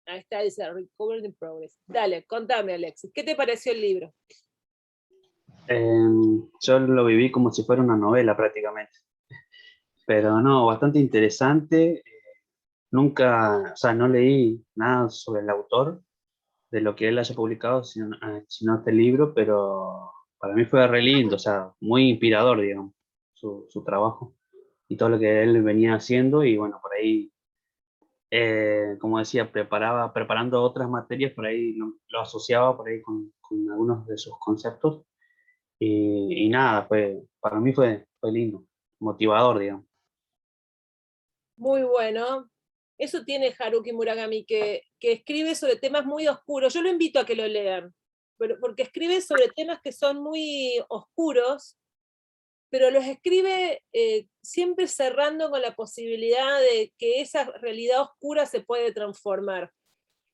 Ahí está, dice Recovery in Progress. Dale, contame, Alexis, ¿qué te pareció el libro? Yo lo viví como si fuera una novela prácticamente, pero no, bastante interesante. Nunca, o sea, no leí nada sobre el autor, de lo que él haya publicado, sino este libro, pero para mí fue re lindo, o sea, muy inspirador, digamos, su trabajo y todo lo que él venía haciendo, y bueno, por ahí, como decía, preparando otras materias, por ahí lo asociaba por ahí con algunos de sus conceptos, y nada, para mí fue lindo, motivador, digamos. Muy bueno. Eso tiene Haruki Murakami, que escribe sobre temas muy oscuros. Yo lo invito a que lo lean, porque escribe sobre temas que son muy oscuros, pero los escribe siempre cerrando con la posibilidad de que esa realidad oscura se puede transformar.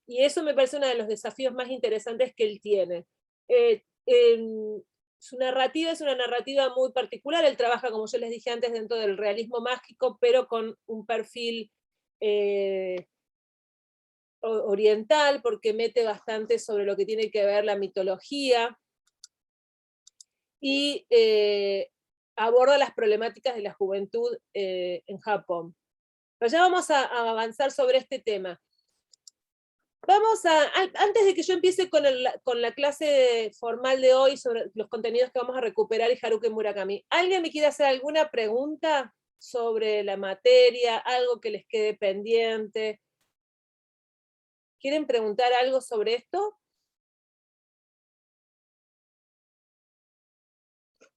Y eso me parece uno de los desafíos más interesantes que él tiene. Su narrativa es una narrativa muy particular. Él trabaja, como yo les dije antes, dentro del realismo mágico, pero con un perfil oriental, porque mete bastante sobre lo que tiene que ver la mitología y aborda las problemáticas de la juventud en Japón. Pero ya vamos a avanzar sobre este tema. Antes de que yo empiece con la clase formal de hoy sobre los contenidos que vamos a recuperar y Haruki Murakami, ¿alguien me quiere hacer alguna pregunta sobre la materia, algo que les quede pendiente? ¿Quieren preguntar algo sobre esto?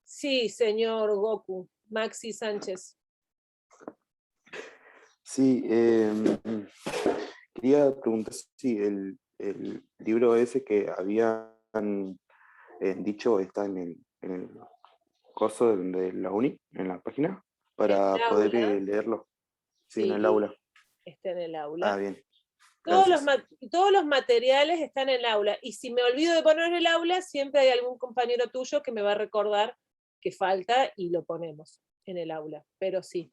Sí, señor Goku, Maxi Sánchez. Sí, quería preguntar si el libro ese que habían dicho está en el curso de la uni, en la página, para poder leerlo. Sí, en el aula. Está en el aula. Ah, bien. Todos los materiales están en el aula. Y si me olvido de poner en el aula, siempre hay algún compañero tuyo que me va a recordar que falta y lo ponemos en el aula. Pero sí,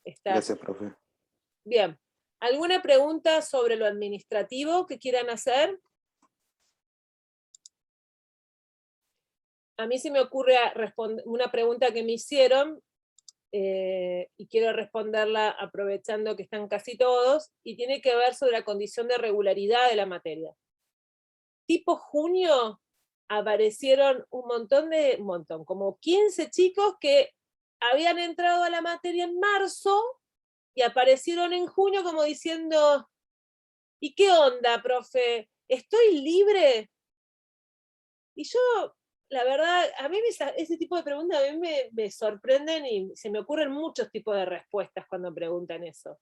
está. Gracias, profe. Bien. ¿Alguna pregunta sobre lo administrativo que quieran hacer? A mí se me ocurre una pregunta que me hicieron y quiero responderla aprovechando que están casi todos, y tiene que ver sobre la condición de regularidad de la materia. Tipo junio aparecieron como 15 chicos que habían entrado a la materia en marzo y aparecieron en junio como diciendo, ¿y qué onda, profe? ¿Estoy libre? Y yo, la verdad, a mí ese tipo de preguntas a mí me sorprenden y se me ocurren muchos tipos de respuestas cuando preguntan eso.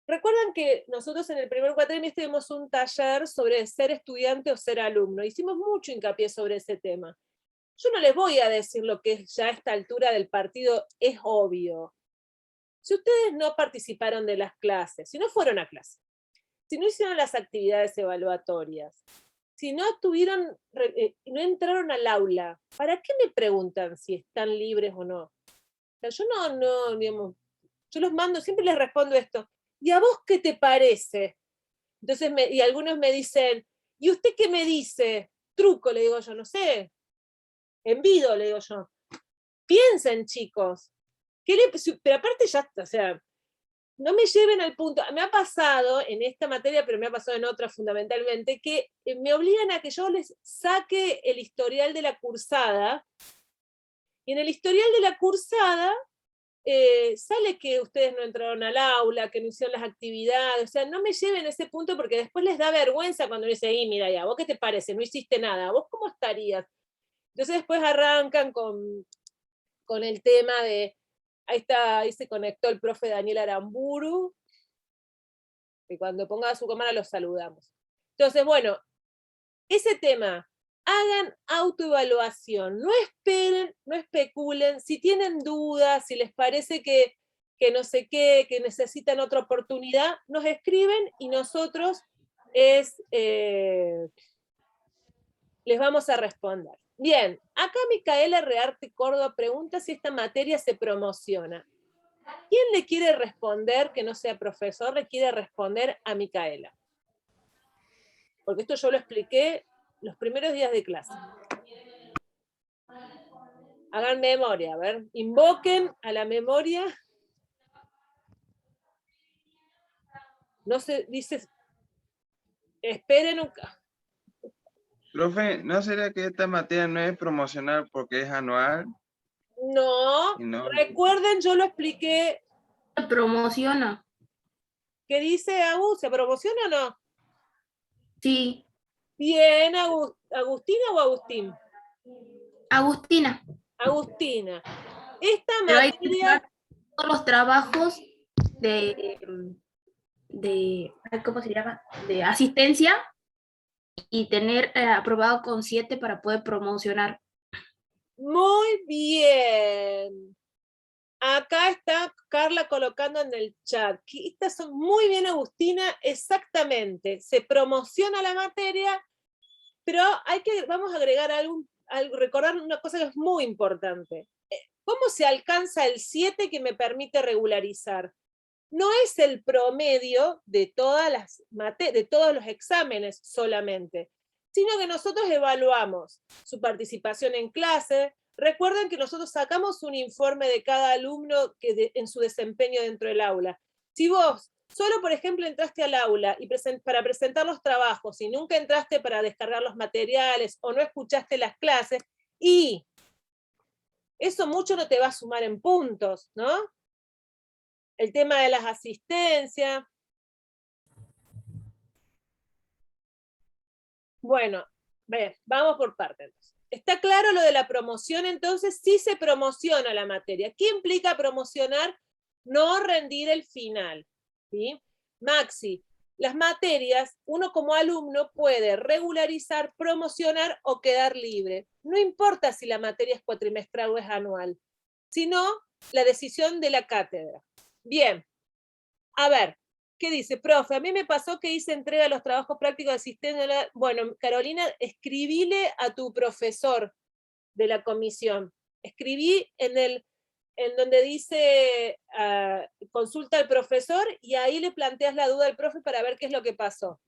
Recuerdan que nosotros en el primer cuatrimestre tuvimos un taller sobre ser estudiante o ser alumno. Hicimos mucho hincapié sobre ese tema. Yo no les voy a decir lo que ya a esta altura del partido es obvio. Si ustedes no participaron de las clases, si no fueron a clase, si no hicieron las actividades evaluatorias, si no no entraron al aula, ¿para qué me preguntan si están libres o no? O sea, yo digamos, yo los mando, siempre les respondo esto. ¿Y a vos qué te parece? Entonces, y algunos me dicen, ¿y usted qué me dice? Truco, le digo yo, no sé. Envido, le digo yo. Piensen, chicos. Pero aparte ya está, o sea, no me lleven al punto. Me ha pasado en esta materia, pero me ha pasado en otras fundamentalmente, que me obligan a que yo les saque el historial de la cursada. Y en el historial de la cursada sale que ustedes no entraron al aula, que no hicieron las actividades, o sea, no me lleven a ese punto porque después les da vergüenza cuando dice, mira ya, ¿vos qué te parece? No hiciste nada, ¿vos cómo estarías? Entonces después arrancan con el tema de, ahí se conectó el profe Daniel Aramburu, y cuando ponga su cámara los saludamos. Entonces, bueno, ese tema, hagan autoevaluación, no esperen, no especulen, si tienen dudas, si les parece que no sé qué, que necesitan otra oportunidad, nos escriben y nosotros les vamos a responder. Bien, acá Micaela Rearte Córdoba pregunta si esta materia se promociona. ¿Quién le quiere responder, que no sea profesor, le quiere responder a Micaela? porque esto yo lo expliqué los primeros días de clase. Hagan memoria, a ver, invoquen a la memoria. No se dice, esperen un... Profe, ¿no será que esta materia no es promocional porque es anual? No, No. recuerden, yo lo expliqué. Se promociona. ¿Qué dice Agus? ¿Se promociona o no? Sí. Bien, ¿Agustina o Agustín? Agustina. Agustina. Esta Pero hay que materia... entregar todos los trabajos ¿cómo se llama? De asistencia y tener aprobado con 7 para poder promocionar. Muy bien. Acá está Carla colocando en el chat. Estas son muy bien, Agustina, exactamente. Se promociona la materia, pero vamos a agregar algo, recordar una cosa que es muy importante. ¿Cómo se alcanza el 7 que me permite regularizar? No es el promedio de todos los exámenes solamente, sino que nosotros evaluamos su participación en clase. Recuerden que nosotros sacamos un informe de cada alumno en su desempeño dentro del aula. Si vos solo, por ejemplo, entraste al aula para presentar los trabajos y nunca entraste para descargar los materiales o no escuchaste las clases, y eso mucho no te va a sumar en puntos, ¿no? El tema de las asistencias. Bueno, vamos por partes. ¿Está claro lo de la promoción? Entonces, sí se promociona la materia. ¿Qué implica promocionar? No rendir el final, ¿sí? Maxi, las materias, uno como alumno puede regularizar, promocionar o quedar libre. No importa si la materia es cuatrimestral o es anual, sino la decisión de la cátedra. Bien, a ver, ¿qué dice? Profe, a mí me pasó que hice entrega de los trabajos prácticos de asistencia. Bueno, Carolina, escribile a tu profesor de la comisión. Escribí en donde dice consulta al profesor, y ahí le planteas la duda al profe para ver qué es lo que pasó.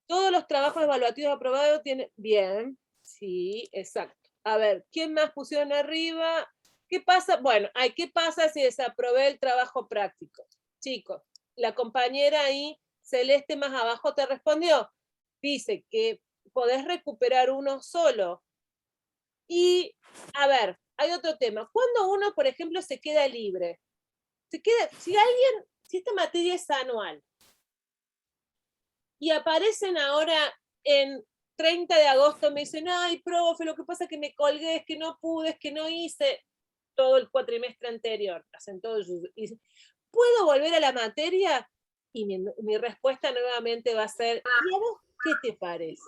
Todos los trabajos evaluativos aprobados tienen... Bien, sí, exacto. A ver, ¿quién más pusieron arriba? ¿Qué pasa? Bueno, ¿qué pasa si desaprobé el trabajo práctico? Chicos, la compañera ahí, Celeste, más abajo te respondió. Dice que podés recuperar uno solo. Y, a ver, hay otro tema. Cuando uno, por ejemplo, se queda libre, si esta materia es anual, y aparecen ahora en 30 de agosto, me dicen, ay, profe, lo que pasa es que me colgué, es que no pude, es que no hice todo el cuatrimestre anterior. Hacen todo y dicen, ¿puedo volver a la materia? Y mi respuesta nuevamente va a ser, ¿y a vos qué te parece?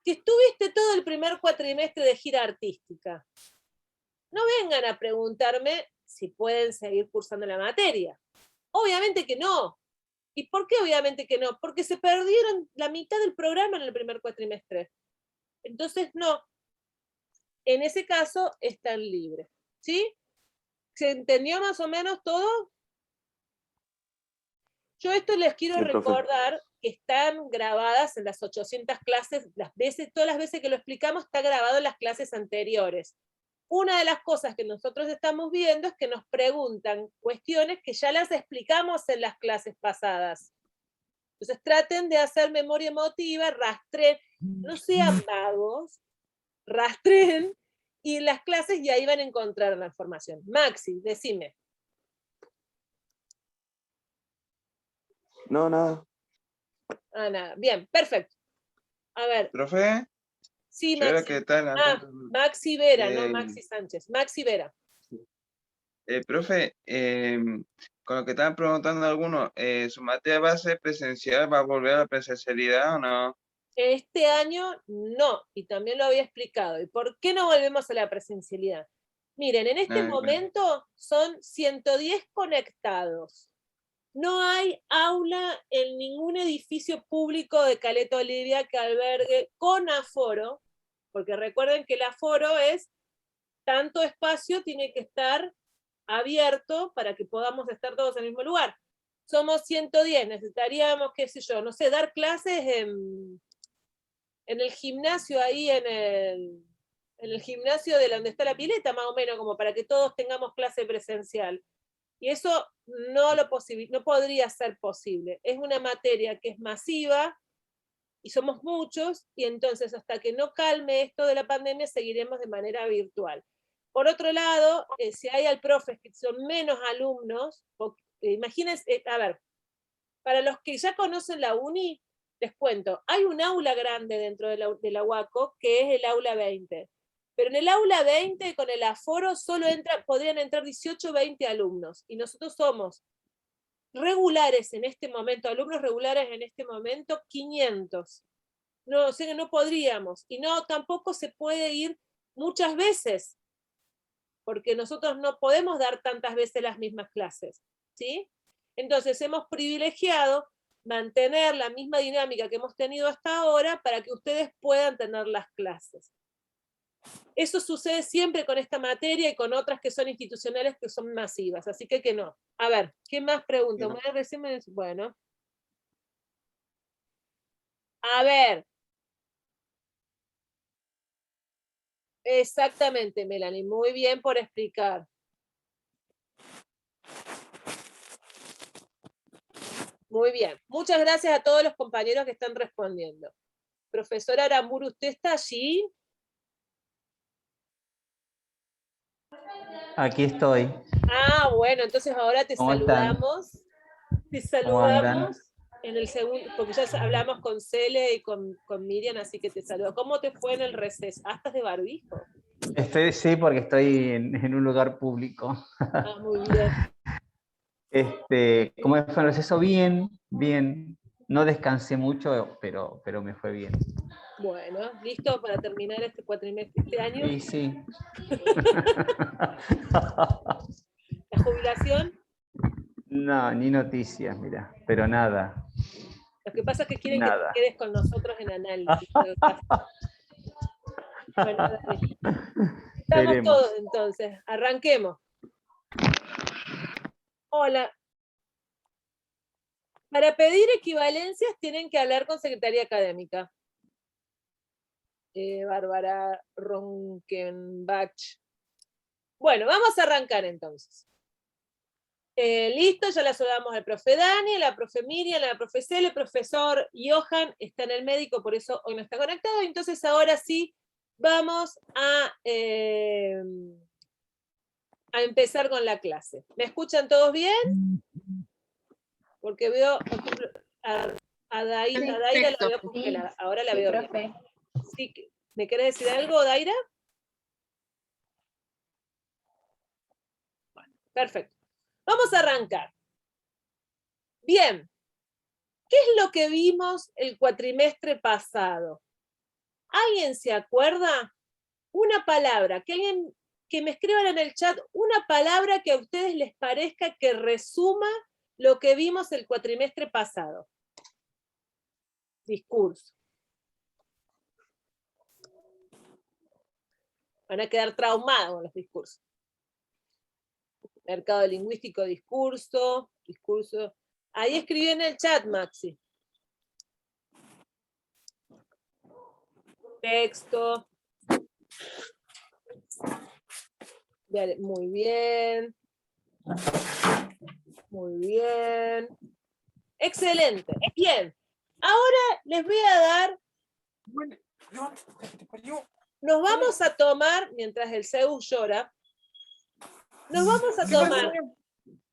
Que estuviste todo el primer cuatrimestre de gira artística. No vengan a preguntarme si pueden seguir cursando la materia. Obviamente que no. ¿Y por qué obviamente que no? Porque se perdieron la mitad del programa en el primer cuatrimestre. Entonces, no. En ese caso, están libres. ¿Sí? ¿Se entendió más o menos todo? Yo esto les quiero recordar que están grabadas en las 800 clases, todas las veces que lo explicamos está grabado en las clases anteriores. Una de las cosas que nosotros estamos viendo es que nos preguntan cuestiones que ya las explicamos en las clases pasadas. Entonces traten de hacer memoria emotiva, rastreen, no sean vagos, rastreen, y en las clases ya iban a encontrar la información. Maxi, decime. No, nada. Nada. Bien, perfecto. A ver. ¿Profe? Sí, Maxi. Que está Maxi Vera, no Maxi Sánchez. Maxi Vera. Profe, con lo que estaban preguntando algunos, ¿su materia va a ser presencial? ¿Va a volver a la presencialidad o no? Este año no, y también lo había explicado. ¿Y por qué no volvemos a la presencialidad? Miren, en este momento son 110 conectados. No hay aula en ningún edificio público de Caleta Olivia que albergue con aforo, porque recuerden que el aforo es tanto espacio tiene que estar abierto para que podamos estar todos en el mismo lugar. somos 110, necesitaríamos, qué sé yo, no sé, dar clases en el gimnasio, ahí en el gimnasio de donde está la pileta, más o menos, como para que todos tengamos clase presencial. Y eso no podría ser posible. Es una materia que es masiva, y somos muchos, y entonces hasta que no calme esto de la pandemia, seguiremos de manera virtual. Por otro lado, si hay profes que son menos alumnos, imagínense, a ver, para los que ya conocen la uni, les cuento, hay un aula grande dentro de la UACO, que es el aula 20. Pero en el aula 20, con el aforo, podrían entrar 18 o 20 alumnos. Y nosotros somos regulares en este momento, alumnos regulares en este momento, 500. No, o sea, no podríamos. Y no, tampoco se puede ir muchas veces, porque nosotros no podemos dar tantas veces las mismas clases, ¿sí? Entonces hemos privilegiado mantener la misma dinámica que hemos tenido hasta ahora para que ustedes puedan tener las clases. Eso sucede siempre con esta materia y con otras que son institucionales, que son masivas, así que no. A ver, ¿qué más pregunto? Bueno. A ver. Exactamente, Melanie, muy bien por explicar. Muy bien, muchas gracias a todos los compañeros que están respondiendo. Profesora Aramburu, ¿usted está allí? Aquí estoy. Ah, bueno, entonces ahora te ¿Cómo saludamos. Te ¿Cómo andan? saludamos en el segundo, porque ya hablamos con Cele y con Miriam, así que te saludo. ¿Cómo te fue en el receso? ¿Ah, estás de barbijo? Sí, porque estoy en un lugar público. Ah, muy bien. ¿Cómo me fue el receso? Bien, bien. No descansé mucho, pero me fue bien. Bueno, ¿listo para terminar este cuatrimestre este año? Sí, sí. ¿La jubilación? No, ni noticias, mira, pero nada. Lo que pasa es que quieren Nada. que te quedes con nosotros en análisis. Bueno, dale. Estamos Veremos. todos entonces, arranquemos. Hola. Para pedir equivalencias tienen que hablar con Secretaría Académica. Bárbara Ronkenbach. Bueno, vamos a arrancar entonces. Listo, ya la saludamos al profe Dani, a la profe Miriam, a la profe Cele, el profesor Johan está en el médico, por eso hoy no está conectado. Entonces ahora sí, vamos a empezar con la clase. ¿Me escuchan todos bien? Porque veo, por ejemplo, a Daira la veo congelada. Ahora la veo bien. Sí, ¿me querés decir algo, Daira? Bueno, perfecto. Vamos a arrancar. Bien. ¿Qué es lo que vimos el cuatrimestre pasado? ¿Alguien se acuerda? Una palabra, que me escriban en el chat una palabra que a ustedes les parezca que resuma lo que vimos el cuatrimestre pasado. Discurso. Van a quedar traumados con los discursos. Mercado lingüístico, discurso. Ahí escribí en el chat, Maxi. Texto. Muy bien. Muy bien. Excelente. Bien. Ahora les voy a dar... Nos vamos a tomar, mientras el Zeus llora, nos vamos a tomar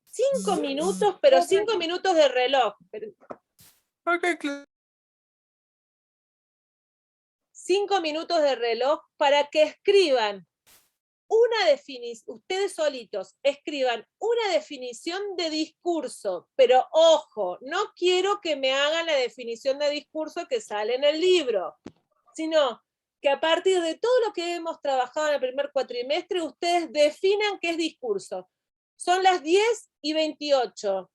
5 minutos, pero 5 minutos de reloj. 5 minutos de reloj para que escriban una definición, ustedes solitos, escriban una definición de discurso, pero ojo, no quiero que me hagan la definición de discurso que sale en el libro, sino que a partir de todo lo que hemos trabajado en el primer cuatrimestre, ustedes definan qué es discurso. Son las 10:28.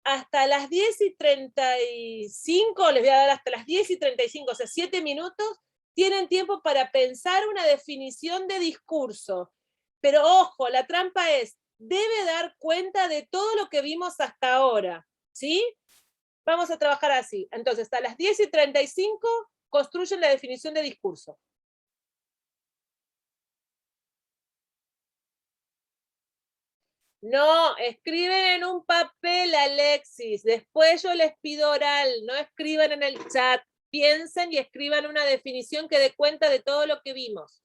Hasta las 10:35, les voy a dar hasta las 10:35, o sea, 7 minutos, tienen tiempo para pensar una definición de discurso. Pero ojo, la trampa es, debe dar cuenta de todo lo que vimos hasta ahora, ¿Sí? Vamos a trabajar así. Entonces, a las 10:35 construyen la definición de discurso. No, escriben en un papel, Alexis. Después yo les pido oral, no escriban en el chat. Piensen y escriban una definición que dé cuenta de todo lo que vimos.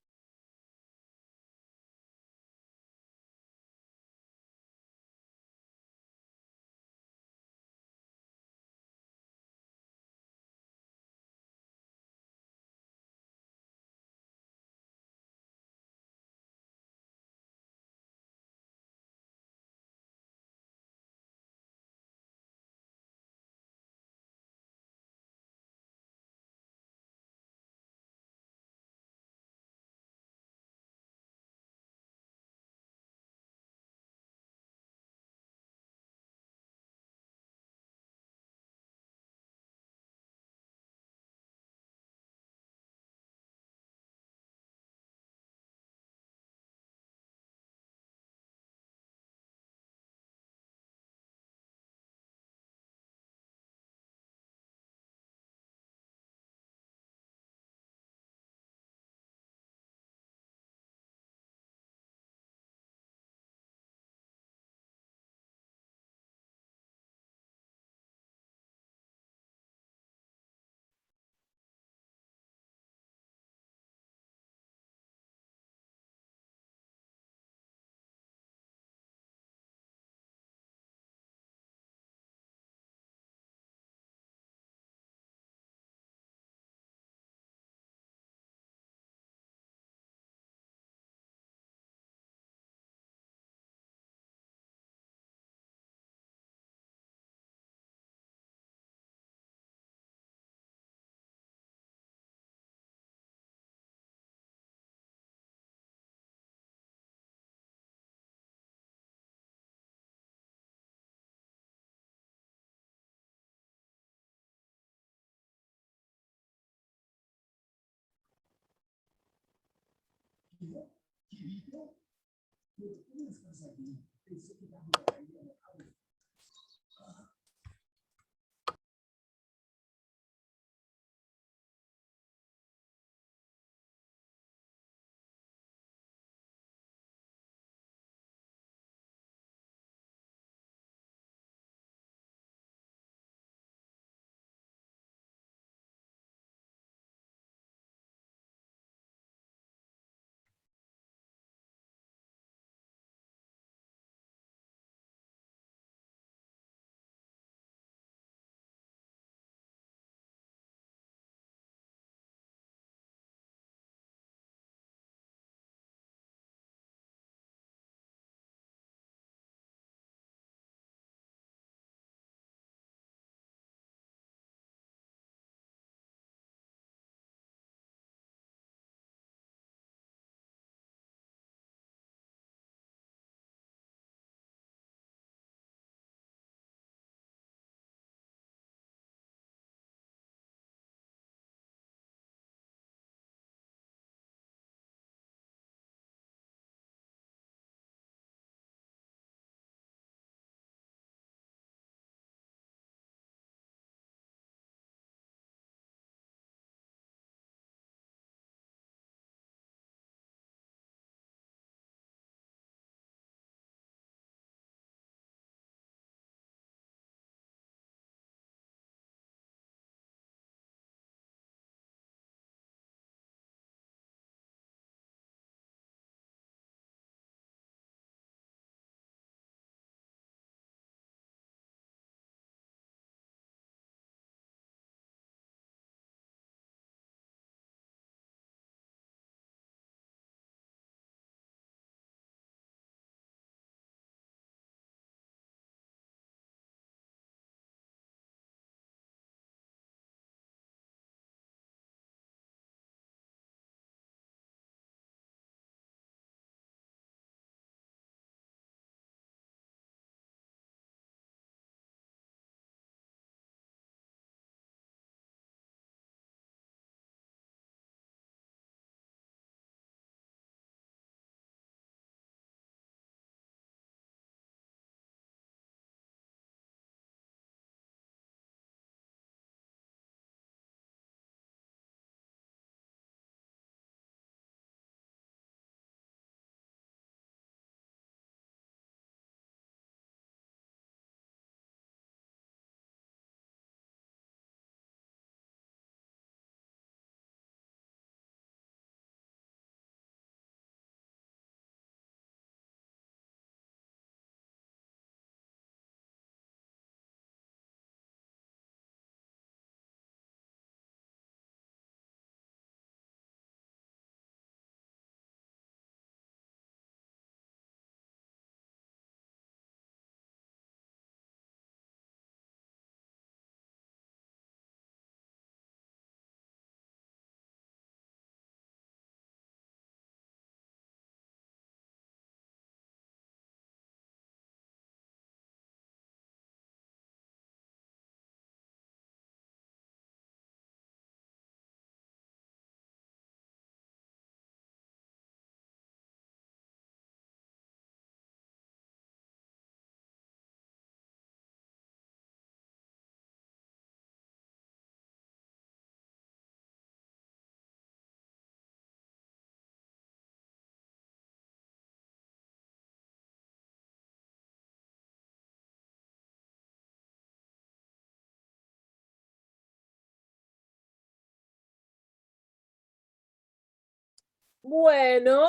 Bueno,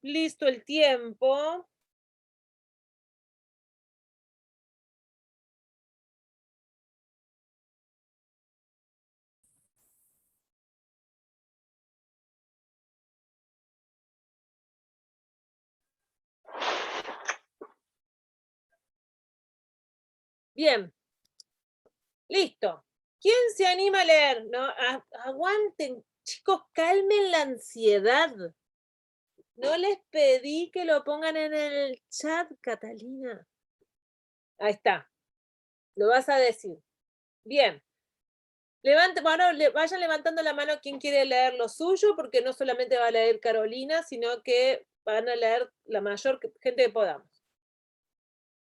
listo el tiempo. Bien, listo. ¿Quién se anima a leer? No, aguanten, chicos, calmen la ansiedad. No les pedí que lo pongan en el chat, Catalina. Ahí está. Lo vas a decir. Bien. Vayan levantando la mano quien quiere leer lo suyo, porque no solamente va a leer Carolina, sino que van a leer la mayor gente que podamos.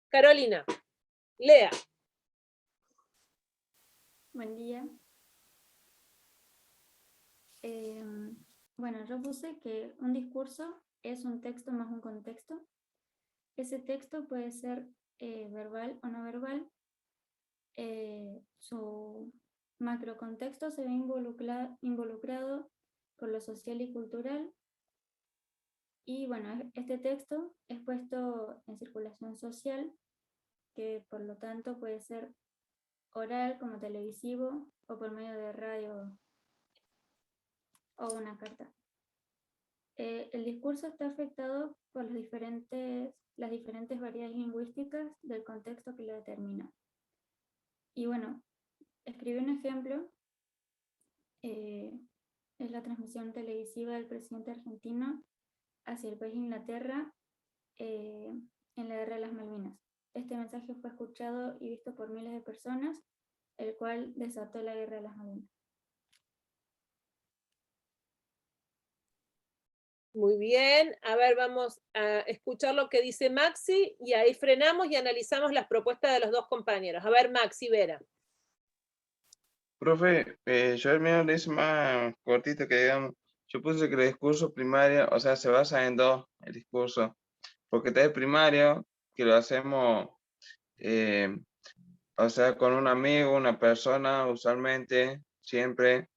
Carolina, lea. Buen día. Bueno, yo puse que un discurso es un texto más un contexto. Ese texto puede ser verbal o no verbal. Su macrocontexto se ve involucrado por lo social y cultural. Y bueno, este texto es puesto en circulación social, que por lo tanto puede ser oral como televisivo o por medio de radio o una carta. El discurso está afectado por las diferentes variedades lingüísticas del contexto que lo determina. Y bueno, escribí un ejemplo, es la transmisión televisiva del presidente argentino hacia el país de Inglaterra en la Guerra de las Malvinas. Este mensaje fue escuchado y visto por miles de personas, el cual desató la Guerra de las Malvinas. Muy bien. A ver, vamos a escuchar lo que dice Maxi y ahí frenamos y analizamos las propuestas de los dos compañeros. A ver, Maxi, Vera. Profe, yo el mío lo hice más cortito que digamos. Yo puse que el discurso primario, o sea, se basa en dos, el discurso. Porque está el primario, que lo hacemos, o sea, con un amigo, una persona, usualmente, siempre,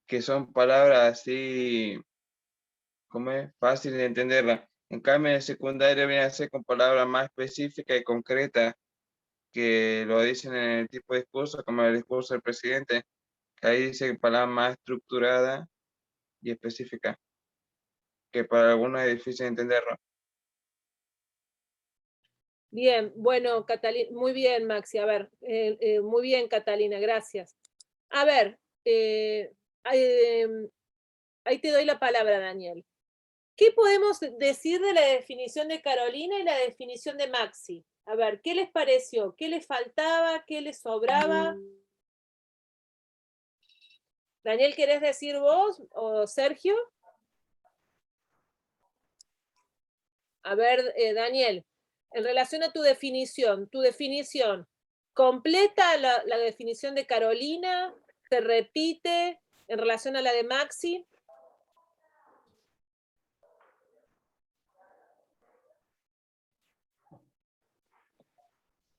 que son palabras así, como es fácil de entenderla. En cambio, el secundario viene a ser con palabras más específicas y concretas, que lo dicen en el tipo de discurso, como el discurso del presidente, que ahí dice palabras más estructuradas y específicas, que para algunos es difícil entenderlo. Bien, bueno, Catalina, muy bien, Maxi. A ver, muy bien, Catalina, gracias. A ver, ahí te doy la palabra, Daniel. ¿Qué podemos decir de la definición de Carolina y la definición de Maxi? A ver, ¿qué les pareció? ¿Qué les faltaba? ¿Qué les sobraba? Daniel, ¿querés decir vos o Sergio? A ver, Daniel, en relación a tu definición, ¿completa la definición de Carolina? ¿Se repite en relación a la de Maxi?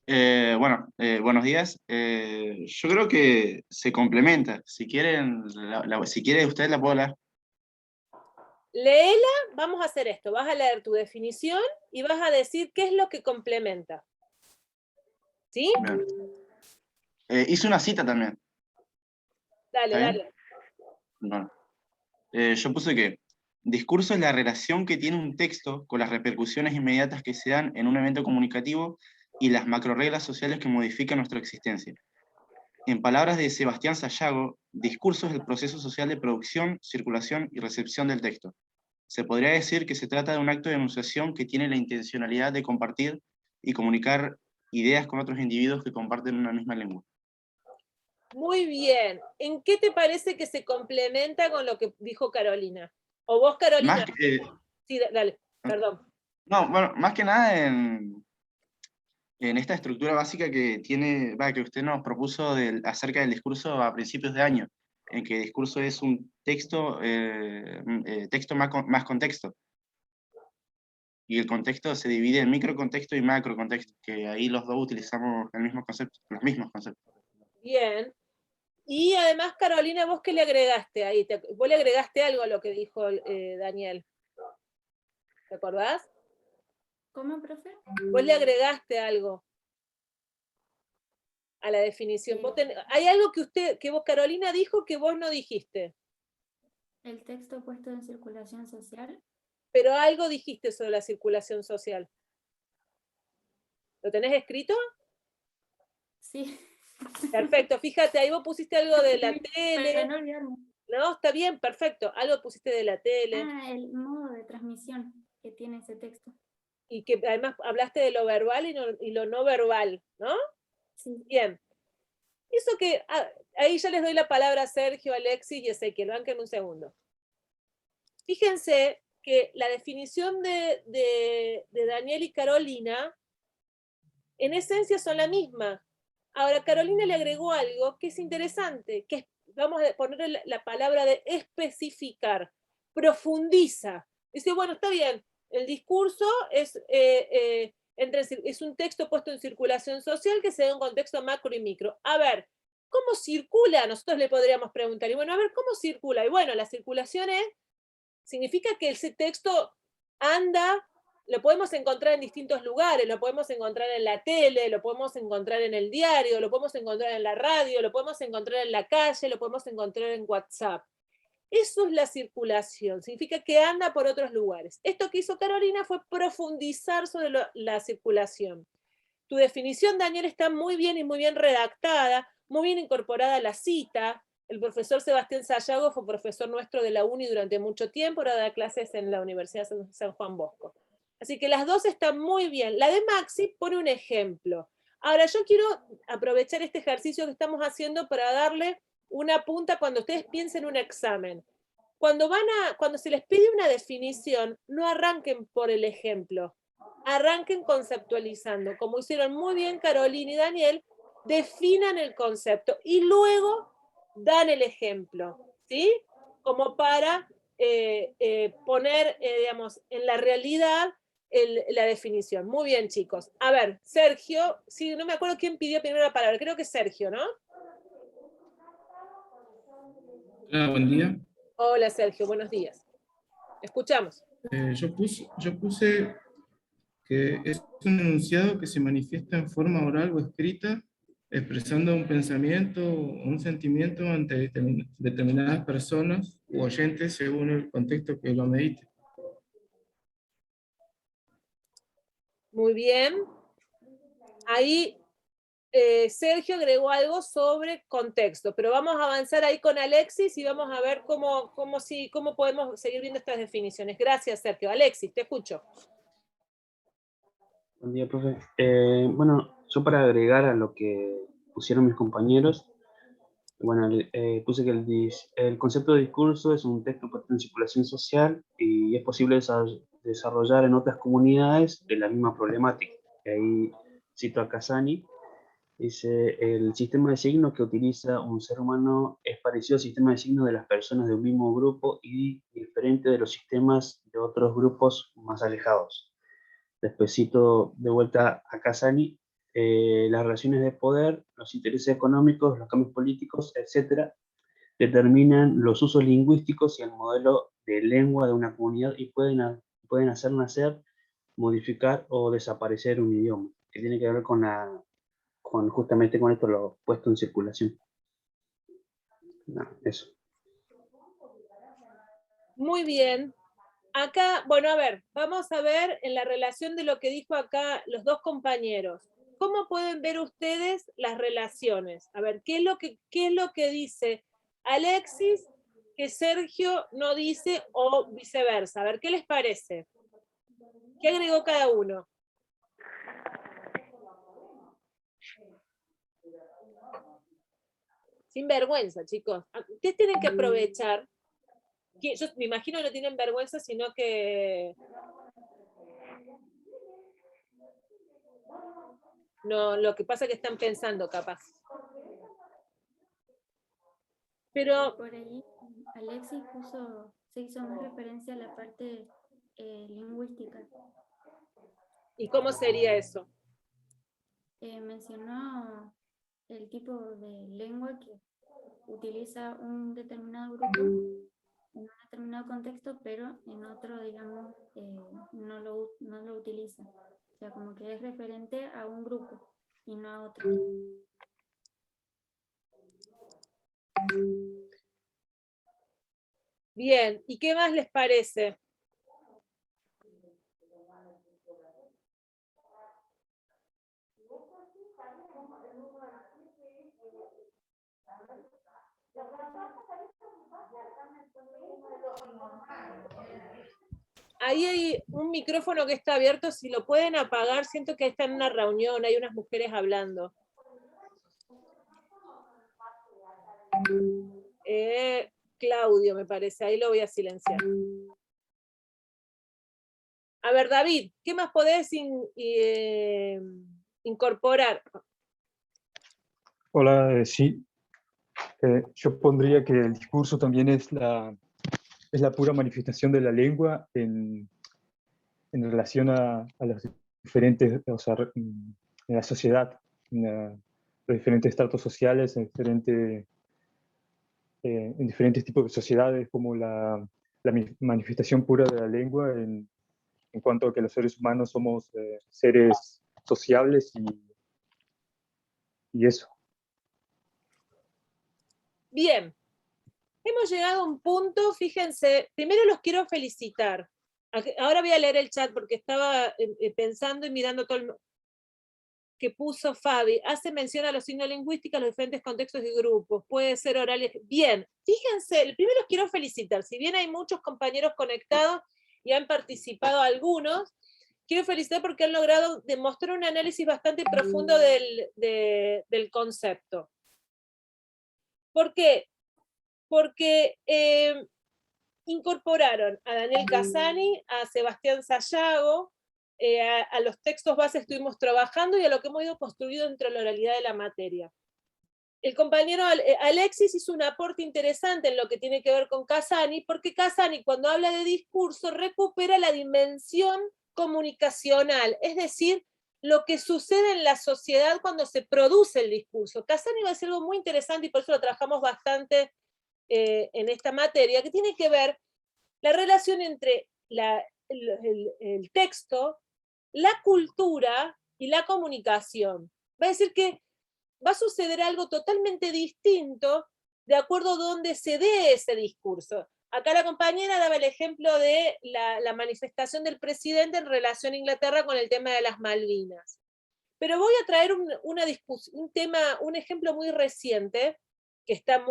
Buenos días. Yo creo que se complementa. Si quieren, si quiere usted la puedo leer. Léela, vamos a hacer esto. Vas a leer tu definición y vas a decir qué es lo que complementa. ¿Sí? Bien. Hice una cita también. Dale, dale. Bueno. Yo puse que discurso es la relación que tiene un texto con las repercusiones inmediatas que se dan en un evento comunicativo y las macroreglas sociales que modifican nuestra existencia. En palabras de Sebastián Sayago, discurso es el proceso social de producción, circulación y recepción del texto. Se podría decir que se trata de un acto de enunciación que tiene la intencionalidad de compartir y comunicar ideas con otros individuos que comparten una misma lengua. Muy bien. ¿En qué te parece que se complementa con lo que dijo Carolina? O vos, Carolina. Sí, dale, perdón. No, bueno, más que nada en esta estructura básica que tiene, que usted nos propuso acerca del discurso a principios de año, en que el discurso es un texto, texto más contexto. Y el contexto se divide en microcontexto y macrocontexto, que ahí los dos utilizamos los mismos conceptos. Bien. Y además, Carolina, ¿vos qué le agregaste ahí? ¿Vos le agregaste algo a lo que dijo Daniel? ¿Te acordás? ¿Cómo, profe? Vos le agregaste algo a la definición. Hay algo que vos, Carolina, dijo que vos no dijiste. El texto puesto en circulación social. Pero algo dijiste sobre la circulación social. ¿Lo tenés escrito? Sí. Perfecto, fíjate, ahí vos pusiste algo de la tele. Para no olvidarme. No, está bien, perfecto. Algo pusiste de la tele. Ah, el modo de transmisión que tiene ese texto. Y que además hablaste de lo verbal y lo no verbal, ¿no? Sí. Bien. Eso que, ahí ya les doy la palabra a Sergio, Alexis y Ezequiel, banquen un segundo. Fíjense que la definición de Daniel y Carolina, en esencia son la misma. Ahora, Carolina le agregó algo que es interesante, que es, vamos a ponerle la palabra de especificar, profundiza. Dice, bueno, está bien, el discurso es un texto puesto en circulación social que se da en un contexto macro y micro. A ver, ¿cómo circula? Nosotros le podríamos preguntar, y bueno, a ver, ¿cómo circula? Y bueno, la circulación significa que ese texto anda, lo podemos encontrar en distintos lugares, lo podemos encontrar en la tele, lo podemos encontrar en el diario, lo podemos encontrar en la radio, lo podemos encontrar en la calle, lo podemos encontrar en WhatsApp. Eso es la circulación, significa que anda por otros lugares. Esto que hizo Carolina fue profundizar sobre la circulación. Tu definición, Daniel, está muy bien y muy bien redactada, muy bien incorporada a la cita. El profesor Sebastián Sayago fue profesor nuestro de la UNI durante mucho tiempo, ahora da clases en la Universidad de San Juan Bosco. Así que las dos están muy bien. La de Maxi pone un ejemplo. Ahora, yo quiero aprovechar este ejercicio que estamos haciendo para darle una punta cuando ustedes piensen un examen. Cuando se les pide una definición, no arranquen por el ejemplo, arranquen conceptualizando, como hicieron muy bien Carolina y Daniel, definan el concepto y luego dan el ejemplo, ¿sí? Como para poner, digamos, en la realidad la definición. Muy bien, chicos. A ver, Sergio, sí, no me acuerdo quién pidió primero la palabra, creo que Sergio, ¿no? Hola, buen día. Hola, Sergio, buenos días. Escuchamos. Yo puse que es un enunciado que se manifiesta en forma oral o escrita, expresando un pensamiento o un sentimiento ante determinadas personas u oyentes según el contexto que lo medite. Muy bien. Ahí Sergio agregó algo sobre contexto, pero vamos a avanzar ahí con Alexis y vamos a ver cómo podemos seguir viendo estas definiciones. Gracias, Sergio. Alexis, te escucho. Buen día, profe. Bueno, yo para agregar a lo que pusieron mis compañeros, bueno, puse que el concepto de discurso es un texto puesto en circulación social y es posible desarrollar en otras comunidades de la misma problemática. Ahí cito a Casani. Dice, el sistema de signos que utiliza un ser humano es parecido al sistema de signos de las personas de un mismo grupo y diferente de los sistemas de otros grupos más alejados. Después cito de vuelta a Casani, las relaciones de poder, los intereses económicos, los cambios políticos, etc., determinan los usos lingüísticos y el modelo de lengua de una comunidad y pueden hacer nacer, modificar o desaparecer un idioma, que tiene que ver justamente con esto lo puesto en circulación. No, eso. Muy bien. Acá, bueno, a ver, vamos a ver en la relación de lo que dijo acá los dos compañeros. ¿Cómo pueden ver ustedes las relaciones? A ver, ¿qué es lo que dice Alexis que Sergio no dice o viceversa? A ver, ¿qué les parece? ¿Qué agregó cada uno? Sin vergüenza, chicos. Ustedes tienen que aprovechar. Yo me imagino que no tienen vergüenza, sino que no, lo que pasa es que están pensando, capaz. Pero por ahí Alexis se hizo más referencia a la parte lingüística. ¿Y cómo sería eso? Mencionó el tipo de lengua que utiliza un determinado grupo en un determinado contexto, pero en otro, digamos, no lo utiliza. O sea, como que es referente a un grupo y no a otro. Bien, ¿y qué más les parece? Ahí hay un micrófono que está abierto, si lo pueden apagar, siento que está en una reunión, hay unas mujeres hablando. Claudio, me parece, ahí lo voy a silenciar. A ver, David, ¿qué más podés incorporar? Hola, sí. Yo pondría que el discurso también es la pura manifestación de la lengua en relación a los diferentes, o sea, en la sociedad, los diferentes estratos sociales, en diferentes tipos de sociedades, como la manifestación pura de la lengua en cuanto a que los seres humanos somos seres sociables y eso. Bien, hemos llegado a un punto, fíjense, primero los quiero felicitar. Ahora voy a leer el chat porque estaba pensando y mirando todo el que puso Fabi. Hace mención a los signos lingüísticos, los diferentes contextos y grupos. Puede ser oral. Bien, fíjense, primero los quiero felicitar. Si bien hay muchos compañeros conectados y han participado algunos, quiero felicitar porque han logrado demostrar un análisis bastante profundo del concepto. ¿Por qué? Porque incorporaron a Daniel Casani, a Sebastián Sayago, a los textos base estuvimos trabajando y a lo que hemos ido construido entre la oralidad de la materia. El compañero Alexis hizo un aporte interesante en lo que tiene que ver con Casani, porque Casani, cuando habla de discurso, recupera la dimensión comunicacional, es decir, lo que sucede en la sociedad cuando se produce el discurso. Casani va a ser algo muy interesante y por eso lo trabajamos bastante en esta materia, que tiene que ver la relación entre el texto, la cultura y la comunicación. Va a decir que va a suceder algo totalmente distinto de acuerdo a dónde se dé ese discurso. Acá la compañera daba el ejemplo de la manifestación del presidente en relación a Inglaterra con el tema de las Malvinas. Pero voy a traer una discusión, un ejemplo muy reciente, que está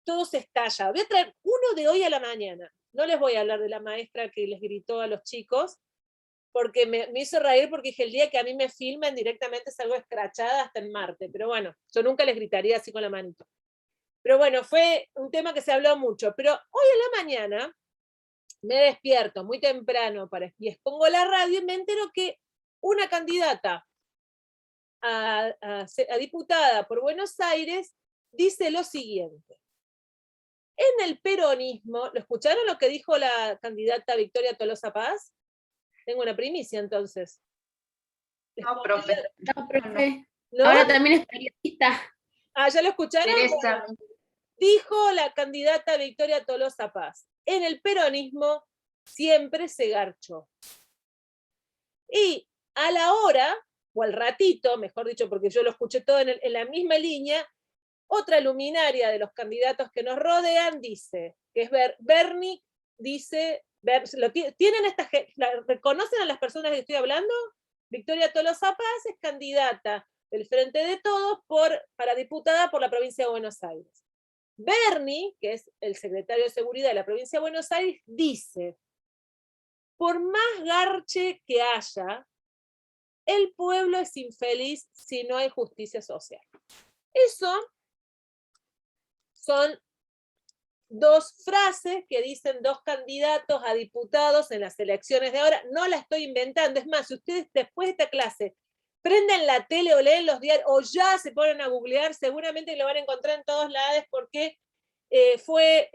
todo se estalla. Voy a traer uno de hoy a la mañana. No les voy a hablar de la maestra que les gritó a los chicos, porque me hizo reír porque dije, el día que a mí me filmen directamente salgo escrachada hasta en Marte. Pero bueno, yo nunca les gritaría así con la manito. Pero bueno, fue un tema que se habló mucho. Pero hoy en la mañana me despierto muy temprano y expongo la radio y me entero que una candidata a diputada por Buenos Aires dice lo siguiente. En el peronismo, ¿lo escucharon lo que dijo la candidata Victoria Tolosa Paz? Tengo una primicia entonces. No, profe. No, profe. ¿No? Ahora también es periodista. Ah, ¿ya lo escucharon? Teresa. Dijo la candidata Victoria Tolosa Paz. En el peronismo siempre se garchó. Y a la hora, o al ratito, mejor dicho, porque yo lo escuché todo en la misma línea, otra luminaria de los candidatos que nos rodean dice, que es Bernie, dice, ¿reconocen a las personas que estoy hablando? Victoria Tolosa Paz es candidata del Frente de Todos para diputada por la provincia de Buenos Aires. Bernie, que es el secretario de Seguridad de la provincia de Buenos Aires, dice, por más garche que haya, el pueblo es infeliz si no hay justicia social. Eso son dos frases que dicen dos candidatos a diputados en las elecciones de ahora. No la estoy inventando. Es más, si ustedes después de esta clase prenden la tele o leen los diarios o ya se ponen a googlear, seguramente lo van a encontrar en todos lados porque fue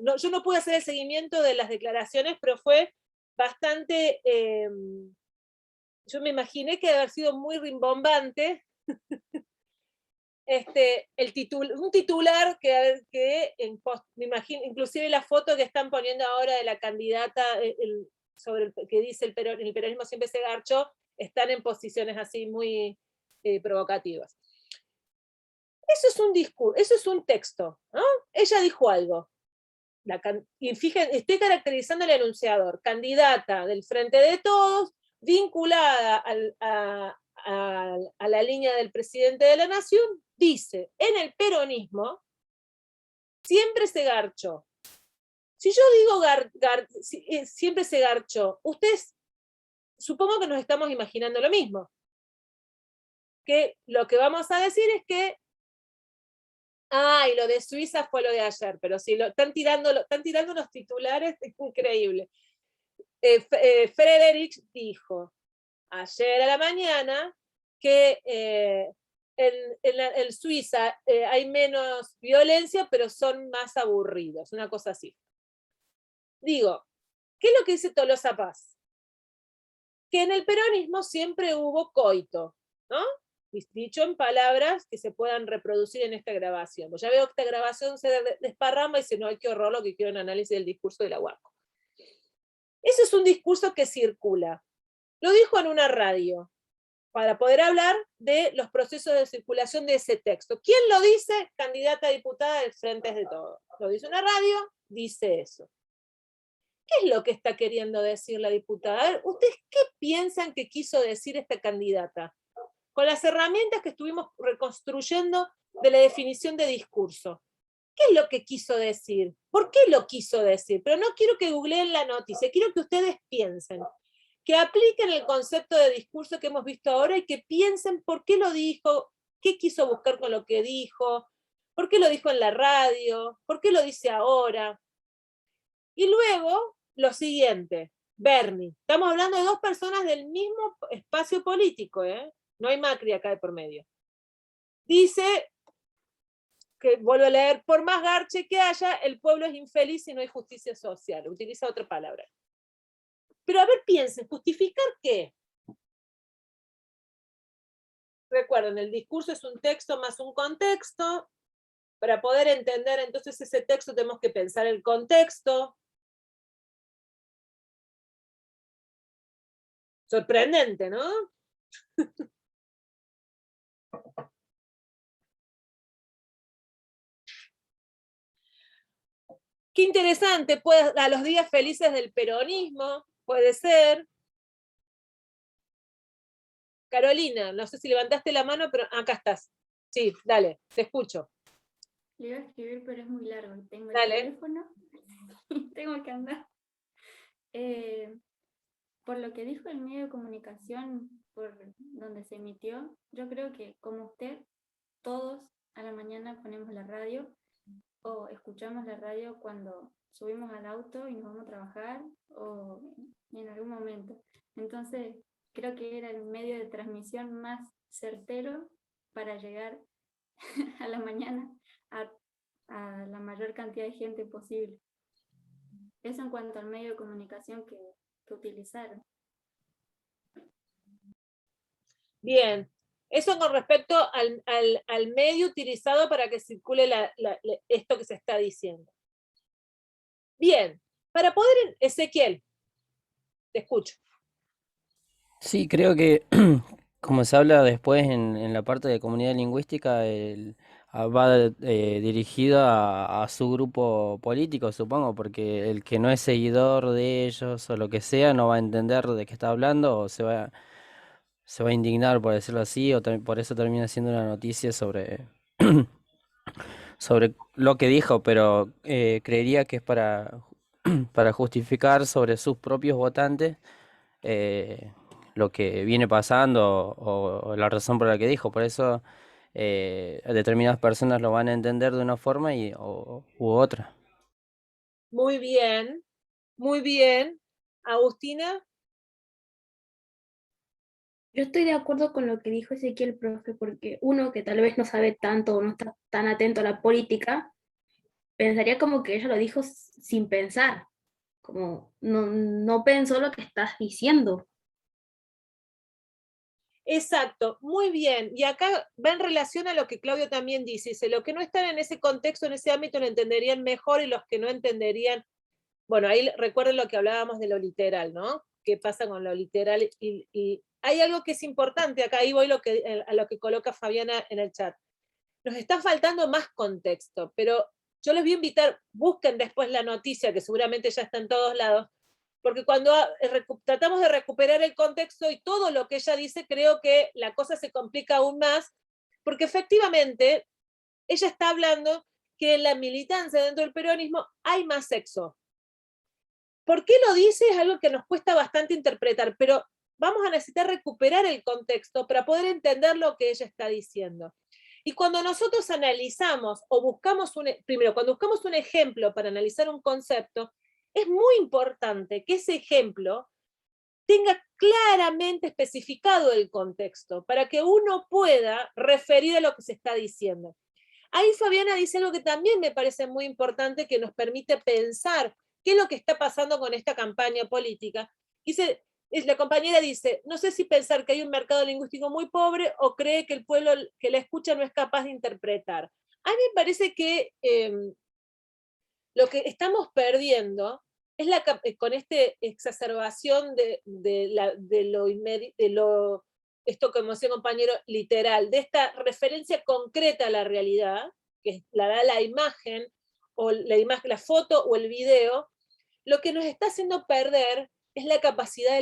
no, yo no pude hacer el seguimiento de las declaraciones, pero fue bastante, yo me imaginé que debe haber sido muy rimbombante. un titular que me imagino, inclusive la foto que están poniendo ahora de la candidata sobre que dice el peronismo siempre se garchó, están en posiciones así muy provocativas. Eso es un discurso, eso es un texto, ¿no? Ella dijo algo. Y fíjense, estoy caracterizando al enunciador, candidata del Frente de Todos, vinculada a la línea del presidente de la Nación, dice, en el peronismo siempre se garchó. Si yo digo siempre se garchó, ustedes supongo que nos estamos imaginando lo mismo. Que lo que vamos a decir es que y lo de Suiza fue lo de ayer, pero si están tirando unos titulares, es increíble. Friedrich dijo ayer a la mañana que en Suiza hay menos violencia, pero son más aburridos, una cosa así. Digo, ¿qué es lo que dice Tolosa Paz? Que en el peronismo siempre hubo coito, ¿no? Dicho en palabras que se puedan reproducir en esta grabación. Pues ya veo que esta grabación se desparrama y dice, no, qué horror, lo que quiero un análisis del discurso de la UACO. Ese es un discurso que circula. Lo dijo en una radio, para poder hablar de los procesos de circulación de ese texto. ¿Quién lo dice? Candidata a diputada del Frente de Todos. Lo dice una radio, dice eso. ¿Qué es lo que está queriendo decir la diputada? A ver, ¿ustedes qué piensan que quiso decir esta candidata? Con las herramientas que estuvimos reconstruyendo de la definición de discurso. ¿Qué es lo que quiso decir? ¿Por qué lo quiso decir? Pero no quiero que googleen la noticia, quiero que ustedes piensen, que apliquen el concepto de discurso que hemos visto ahora y que piensen por qué lo dijo, qué quiso buscar con lo que dijo, por qué lo dijo en la radio, por qué lo dice ahora. Y luego, lo siguiente, Bernie. Estamos hablando de dos personas del mismo espacio político, ¿eh? No hay Macri acá de por medio. Dice, que vuelvo a leer, por más garche que haya, el pueblo es infeliz y no hay justicia social. Utiliza otra palabra. Pero a ver, piensen, ¿justificar qué? Recuerden, el discurso es un texto más un contexto. Para poder entender entonces ese texto tenemos que pensar el contexto. Sorprendente, ¿no? Qué interesante, pues, a los días felices del peronismo, puede ser. Carolina, no sé si levantaste la mano, pero acá estás. Sí, dale, te escucho. Le iba a escribir, pero es muy largo. Tengo el Dale. teléfono y tengo que andar. Por lo que dijo el medio de comunicación por donde se emitió, yo creo que como usted, todos a la mañana ponemos la radio o escuchamos la radio cuando subimos al auto y nos vamos a trabajar o en algún momento. Entonces, creo que era el medio de transmisión más certero para llegar a la mañana a la mayor cantidad de gente posible. Eso en cuanto al medio de comunicación que utilizaron. Bien, eso con respecto al medio utilizado para que circule esto que se está diciendo. Bien, para poder, Ezequiel, te escucho. Sí, creo que como se habla después en la parte de comunidad lingüística, va dirigido a su grupo político, supongo, porque el que no es seguidor de ellos o lo que sea no va a entender de qué está hablando o se va a indignar, por decirlo así, o por eso termina siendo una noticia sobre, sobre lo que dijo, pero creería que es para justificar sobre sus propios votantes lo que viene pasando o la razón por la que dijo. Por eso determinadas personas lo van a entender de una forma u otra. Muy bien, muy bien. Agustina. Yo estoy de acuerdo con lo que dijo Ezequiel, profe, porque uno que tal vez no sabe tanto o no está tan atento a la política, pensaría como que ella lo dijo sin pensar, como no pensó lo que estás diciendo. Exacto, muy bien. Y acá va en relación a lo que Claudio también dice, los que no están en ese contexto, en ese ámbito, lo entenderían mejor, y los que no entenderían, bueno, ahí recuerden lo que hablábamos de lo literal, ¿no? ¿Qué pasa con lo literal? Y hay algo que es importante, acá ahí voy a lo que coloca Fabiana en el chat. Nos está faltando más contexto, pero yo les voy a invitar, busquen después la noticia, que seguramente ya está en todos lados, porque cuando tratamos de recuperar el contexto y todo lo que ella dice, creo que la cosa se complica aún más, porque efectivamente ella está hablando que en la militancia dentro del peronismo hay más sexo. ¿Por qué lo dice? Es algo que nos cuesta bastante interpretar, pero vamos a necesitar recuperar el contexto para poder entender lo que ella está diciendo. Y cuando nosotros analizamos o buscamos primero, cuando buscamos un ejemplo para analizar un concepto, es muy importante que ese ejemplo tenga claramente especificado el contexto, para que uno pueda referir a lo que se está diciendo. Ahí Fabiana dice algo que también me parece muy importante, que nos permite pensar qué es lo que está pasando con esta campaña política. Dice, la compañera dice, no sé si pensar que hay un mercado lingüístico muy pobre o cree que el pueblo que la escucha no es capaz de interpretar. A mí me parece que lo que estamos perdiendo es con esta exacerbación esto como decía compañero, literal, de esta referencia concreta a la realidad, que la da la imagen, o la foto o el video, lo que nos está haciendo perder es la capacidad de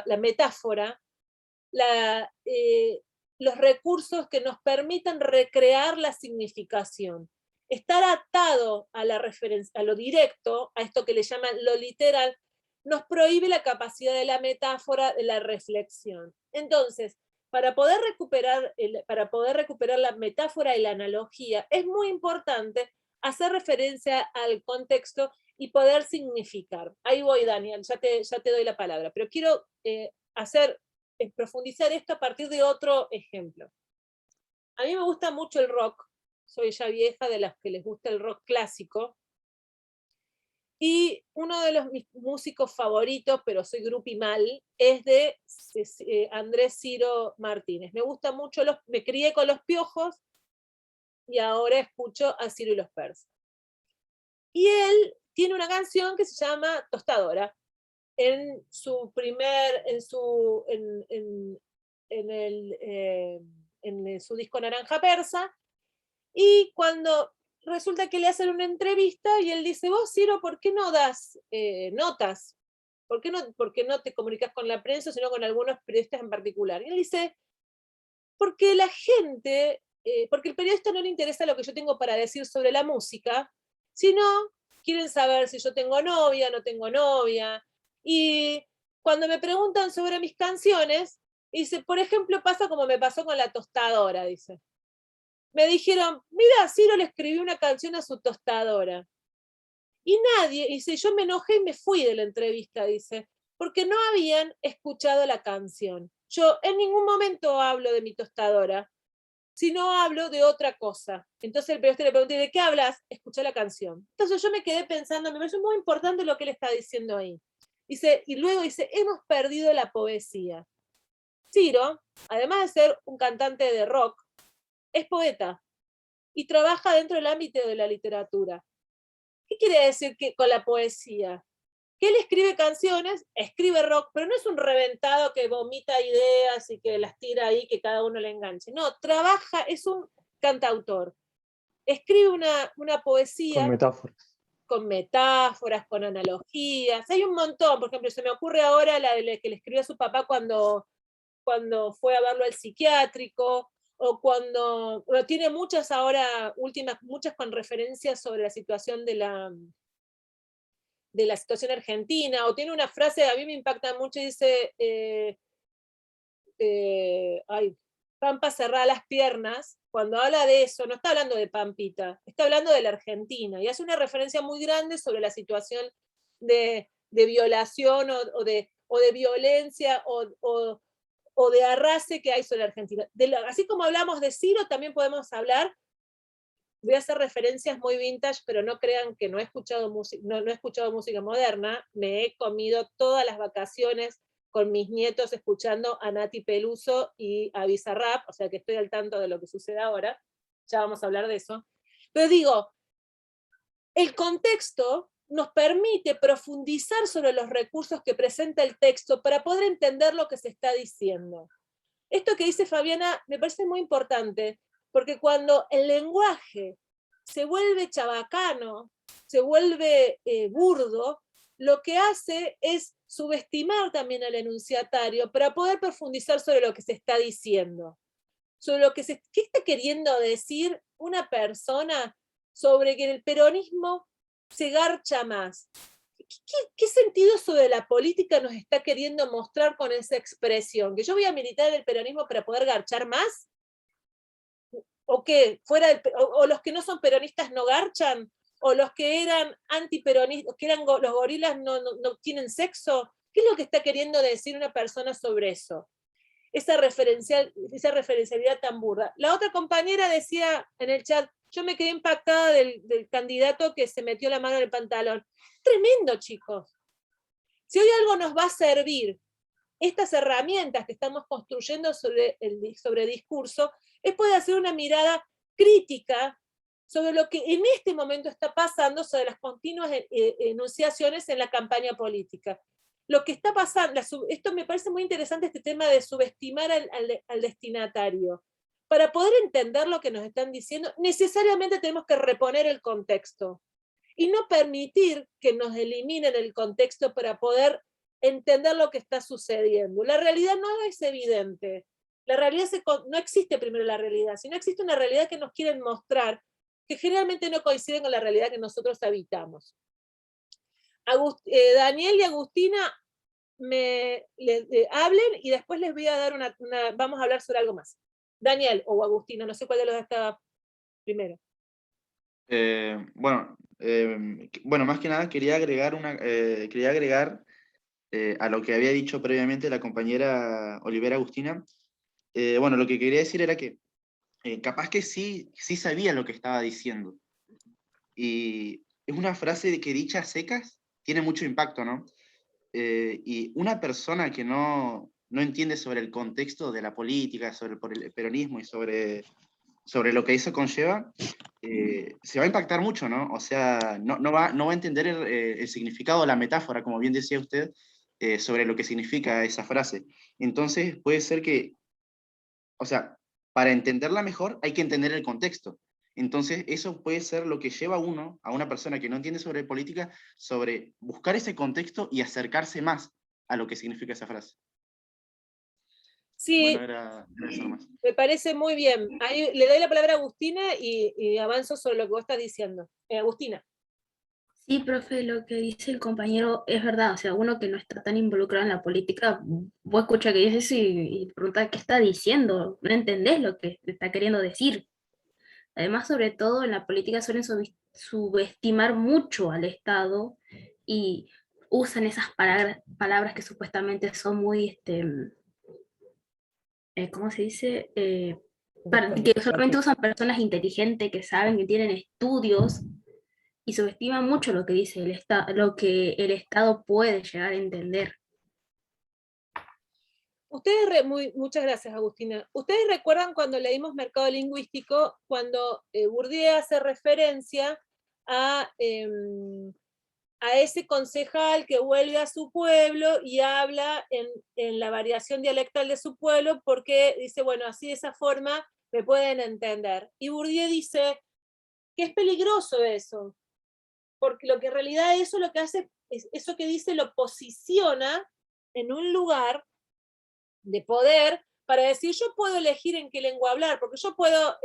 la metáfora, los recursos que nos permitan recrear la significación. Estar atado a la referencia, a lo directo, a esto que le llaman lo literal, nos prohíbe la capacidad de la metáfora, de la reflexión. Entonces, para poder recuperar la metáfora y la analogía, es muy importante hacer referencia al contexto y poder significar. Ahí voy, Daniel, ya te doy la palabra, pero quiero profundizar esto a partir de otro ejemplo. A mí me gusta mucho el rock, soy ya vieja de las que les gusta el rock clásico, y uno de mis músicos favoritos, pero soy grupi mal, es de Andrés Ciro Martínez. Me gusta mucho, me crié con Los Piojos, y ahora escucho a Ciro y los Persas. Y él tiene una canción que se llama Tostadora, en su disco Naranja Persa, y cuando resulta que le hacen una entrevista y él dice, vos, Ciro, ¿por qué no das notas? ¿Por qué no te comunicas con la prensa, sino con algunos periodistas en particular? Y él dice, porque porque el periodista no le interesa lo que yo tengo para decir sobre la música, sino quieren saber si yo tengo novia, no tengo novia. Y cuando me preguntan sobre mis canciones, dice, por ejemplo, pasa como me pasó con La Tostadora, dice. Me dijeron, mira, Ciro le escribió una canción a su tostadora. Y nadie, dice, yo me enojé y me fui de la entrevista, dice, porque no habían escuchado la canción. Yo en ningún momento hablo de mi tostadora, sino hablo de otra cosa. Entonces el periodista le pregunté, ¿de qué hablas? Escuché la canción. Entonces yo me quedé pensando, me parece muy importante lo que él está diciendo ahí. Dice, y luego dice, hemos perdido la poesía. Ciro, además de ser un cantante de rock, es poeta y trabaja dentro del ámbito de la literatura. ¿Qué quiere decir con la poesía? Que él escribe canciones, escribe rock, pero no es un reventado que vomita ideas y que las tira ahí, que cada uno le enganche. No, trabaja, es un cantautor. Escribe una poesía. Con metáforas, con analogías. Hay un montón, por ejemplo, se me ocurre ahora la que le escribió a su papá cuando fue a verlo al psiquiátrico, o tiene muchas ahora, muchas con referencias sobre la situación de la situación argentina, o tiene una frase, a mí me impacta mucho, y dice, Pampa cerrá las piernas. Cuando habla de eso, no está hablando de Pampita, está hablando de la Argentina, y hace una referencia muy grande sobre la situación de violación o de violencia o de arrase que hay sobre la Argentina. Así como hablamos de Ciro, también podemos hablar, voy a hacer referencias muy vintage, pero no crean que no he escuchado música moderna, me he comido todas las vacaciones con mis nietos escuchando a Nati Peluso y a Bizarrap, o sea que estoy al tanto de lo que sucede ahora, ya vamos a hablar de eso. Pero digo, el contexto nos permite profundizar sobre los recursos que presenta el texto para poder entender lo que se está diciendo. Esto que dice Fabiana me parece muy importante, porque cuando el lenguaje se vuelve chabacano, se vuelve burdo, lo que hace es subestimar también al enunciatario para poder profundizar sobre lo que se está diciendo. Sobre lo que ¿qué está queriendo decir una persona sobre que el peronismo se garcha más? ¿Qué sentido sobre la política nos está queriendo mostrar con esa expresión? ¿Que yo voy a militar en el peronismo para poder garchar más? ¿O qué? ¿O los que no son peronistas no garchan? ¿O los que eran antiperonistas, que eran los gorilas no tienen sexo? ¿Qué es lo que está queriendo decir una persona sobre eso? Esa referencialidad tan burda. La otra compañera decía en el chat, yo me quedé impactada del candidato que se metió la mano en el pantalón. Tremendo, chicos. Si hoy algo nos va a servir, estas herramientas que estamos construyendo sobre discurso, es poder hacer una mirada crítica sobre lo que en este momento está pasando, sobre las continuas enunciaciones en la campaña política. Lo que está pasando, esto me parece muy interesante, este tema de subestimar al destinatario. Para poder entender lo que nos están diciendo, necesariamente tenemos que reponer el contexto y no permitir que nos eliminen el contexto para poder entender lo que está sucediendo. La realidad no es evidente. La realidad no existe primero la realidad, sino existe una realidad que nos quieren mostrar, que generalmente no coincide con la realidad que nosotros habitamos. Daniel y Agustina hablen y después les voy a dar vamos a hablar sobre algo más. Daniel o Agustina, no sé cuál de los dos estaba primero. Bueno, más que nada quería agregar a lo que había dicho previamente la compañera Olivera Agustina. Bueno, lo que quería decir era que capaz que sí sabía lo que estaba diciendo. Y es una frase que dicha a secas tiene mucho impacto, ¿no? Y una persona que no entiende sobre el contexto de la política, sobre el peronismo y sobre lo que eso conlleva, se va a impactar mucho, ¿no? O sea, no va a entender el significado o la metáfora, como bien decía usted, sobre lo que significa esa frase. Entonces, puede ser que, o sea, para entenderla mejor hay que entender el contexto. Entonces, eso puede ser lo que lleva a una persona que no entiende sobre política, sobre buscar ese contexto y acercarse más a lo que significa esa frase. Sí, bueno, era eso nomás. Me parece muy bien. Ahí le doy la palabra a Agustina y avanzo sobre lo que vos estás diciendo. Agustina. Sí, profe, lo que dice el compañero es verdad. O sea, uno que no está tan involucrado en la política, vos escuchas que dice eso y preguntas qué está diciendo. No entendés lo que te está queriendo decir. Además, sobre todo en la política suelen subestimar mucho al Estado y usan esas palabras que supuestamente son muy, ¿cómo se dice? Que solamente usan personas inteligentes que saben, que tienen estudios y subestiman mucho lo que dice lo que el Estado puede llegar a entender. Muchas gracias, Agustina. ¿Ustedes recuerdan cuando leímos Mercado Lingüístico, cuando Bourdieu hace referencia a ese concejal que vuelve a su pueblo y habla en la variación dialectal de su pueblo porque dice, bueno, así de esa forma me pueden entender? Y Bourdieu dice que es peligroso eso, porque lo que en realidad eso lo que hace, es eso que dice lo posiciona en un lugar de poder para decir, yo puedo elegir en qué lengua hablar, porque yo puedo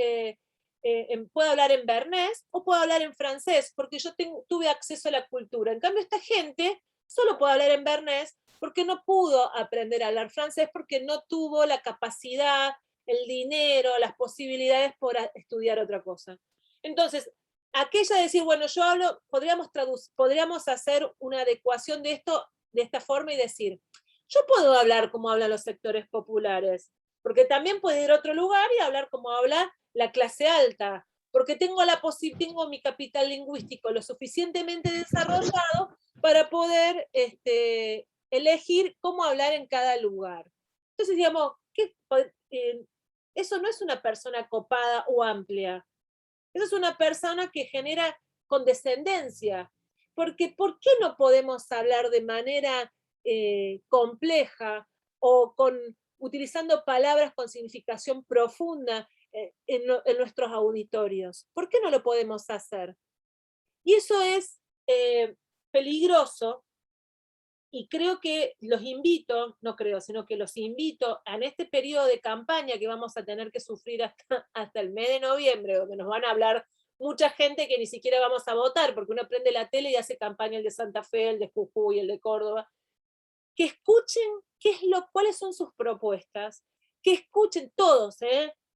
hablar en bernés o puedo hablar en francés, porque yo tuve acceso a la cultura. En cambio, esta gente solo puede hablar en bernés porque no pudo aprender a hablar francés, porque no tuvo la capacidad, el dinero, las posibilidades por estudiar otra cosa. Entonces, aquella de decir, bueno, yo hablo, podríamos hacer una adecuación de esto de esta forma y decir, yo puedo hablar como hablan los sectores populares, porque también puedo ir a otro lugar y hablar como habla la clase alta, porque tengo mi capital lingüístico lo suficientemente desarrollado para poder elegir cómo hablar en cada lugar. Entonces, digamos, eso no es una persona copada o amplia. Eso es una persona que genera condescendencia. Porque ¿por qué no podemos hablar de manera compleja o utilizando palabras con significación profunda en nuestros auditorios? ¿Por qué no lo podemos hacer? Y eso es peligroso, y creo que los invito, no creo, sino que los invito en este periodo de campaña que vamos a tener que sufrir hasta el mes de noviembre, donde nos van a hablar mucha gente que ni siquiera vamos a votar, porque uno prende la tele y hace campaña el de Santa Fe, el de Jujuy, el de Córdoba, que escuchen cuáles son sus propuestas, que escuchen todos,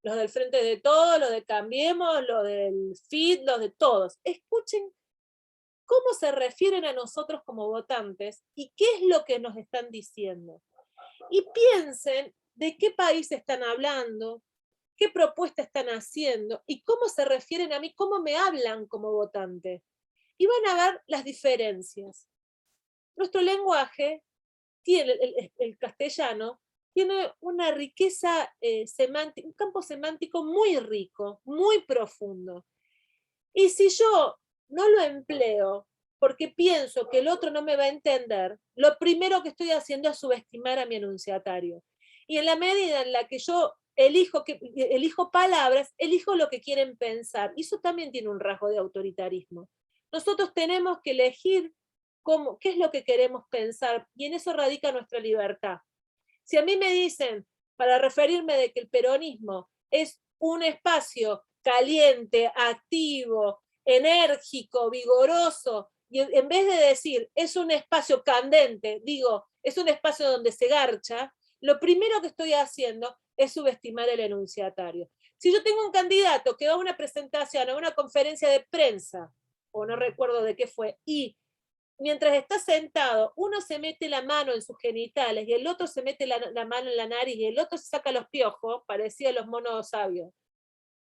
los del Frente de Todos, los de Cambiemos, los del FIT, los de todos, escuchen cómo se refieren a nosotros como votantes y qué es lo que nos están diciendo. Y piensen de qué país están hablando, qué propuesta están haciendo y cómo se refieren a mí, cómo me hablan como votante. Y van a ver las diferencias. Nuestro lenguaje, el castellano, tiene una riqueza semántica, un campo semántico muy rico, muy profundo. Y si yo no lo empleo porque pienso que el otro no me va a entender, lo primero que estoy haciendo es subestimar a mi enunciatario. Y en la medida en la que yo elijo palabras, elijo lo que quieren pensar. Y eso también tiene un rasgo de autoritarismo. Nosotros tenemos que elegir qué es lo que queremos pensar, y en eso radica nuestra libertad. Si a mí me dicen, para referirme de que el peronismo es un espacio caliente, activo, enérgico, vigoroso, y en vez de decir es un espacio candente, digo, es un espacio donde se garcha, lo primero que estoy haciendo es subestimar el enunciatario. Si yo tengo un candidato que va a una presentación, a una conferencia de prensa, o no recuerdo de qué fue, y mientras está sentado, uno se mete la mano en sus genitales y el otro se mete la mano en la nariz y el otro se saca los piojos, parecía a los monos sabios.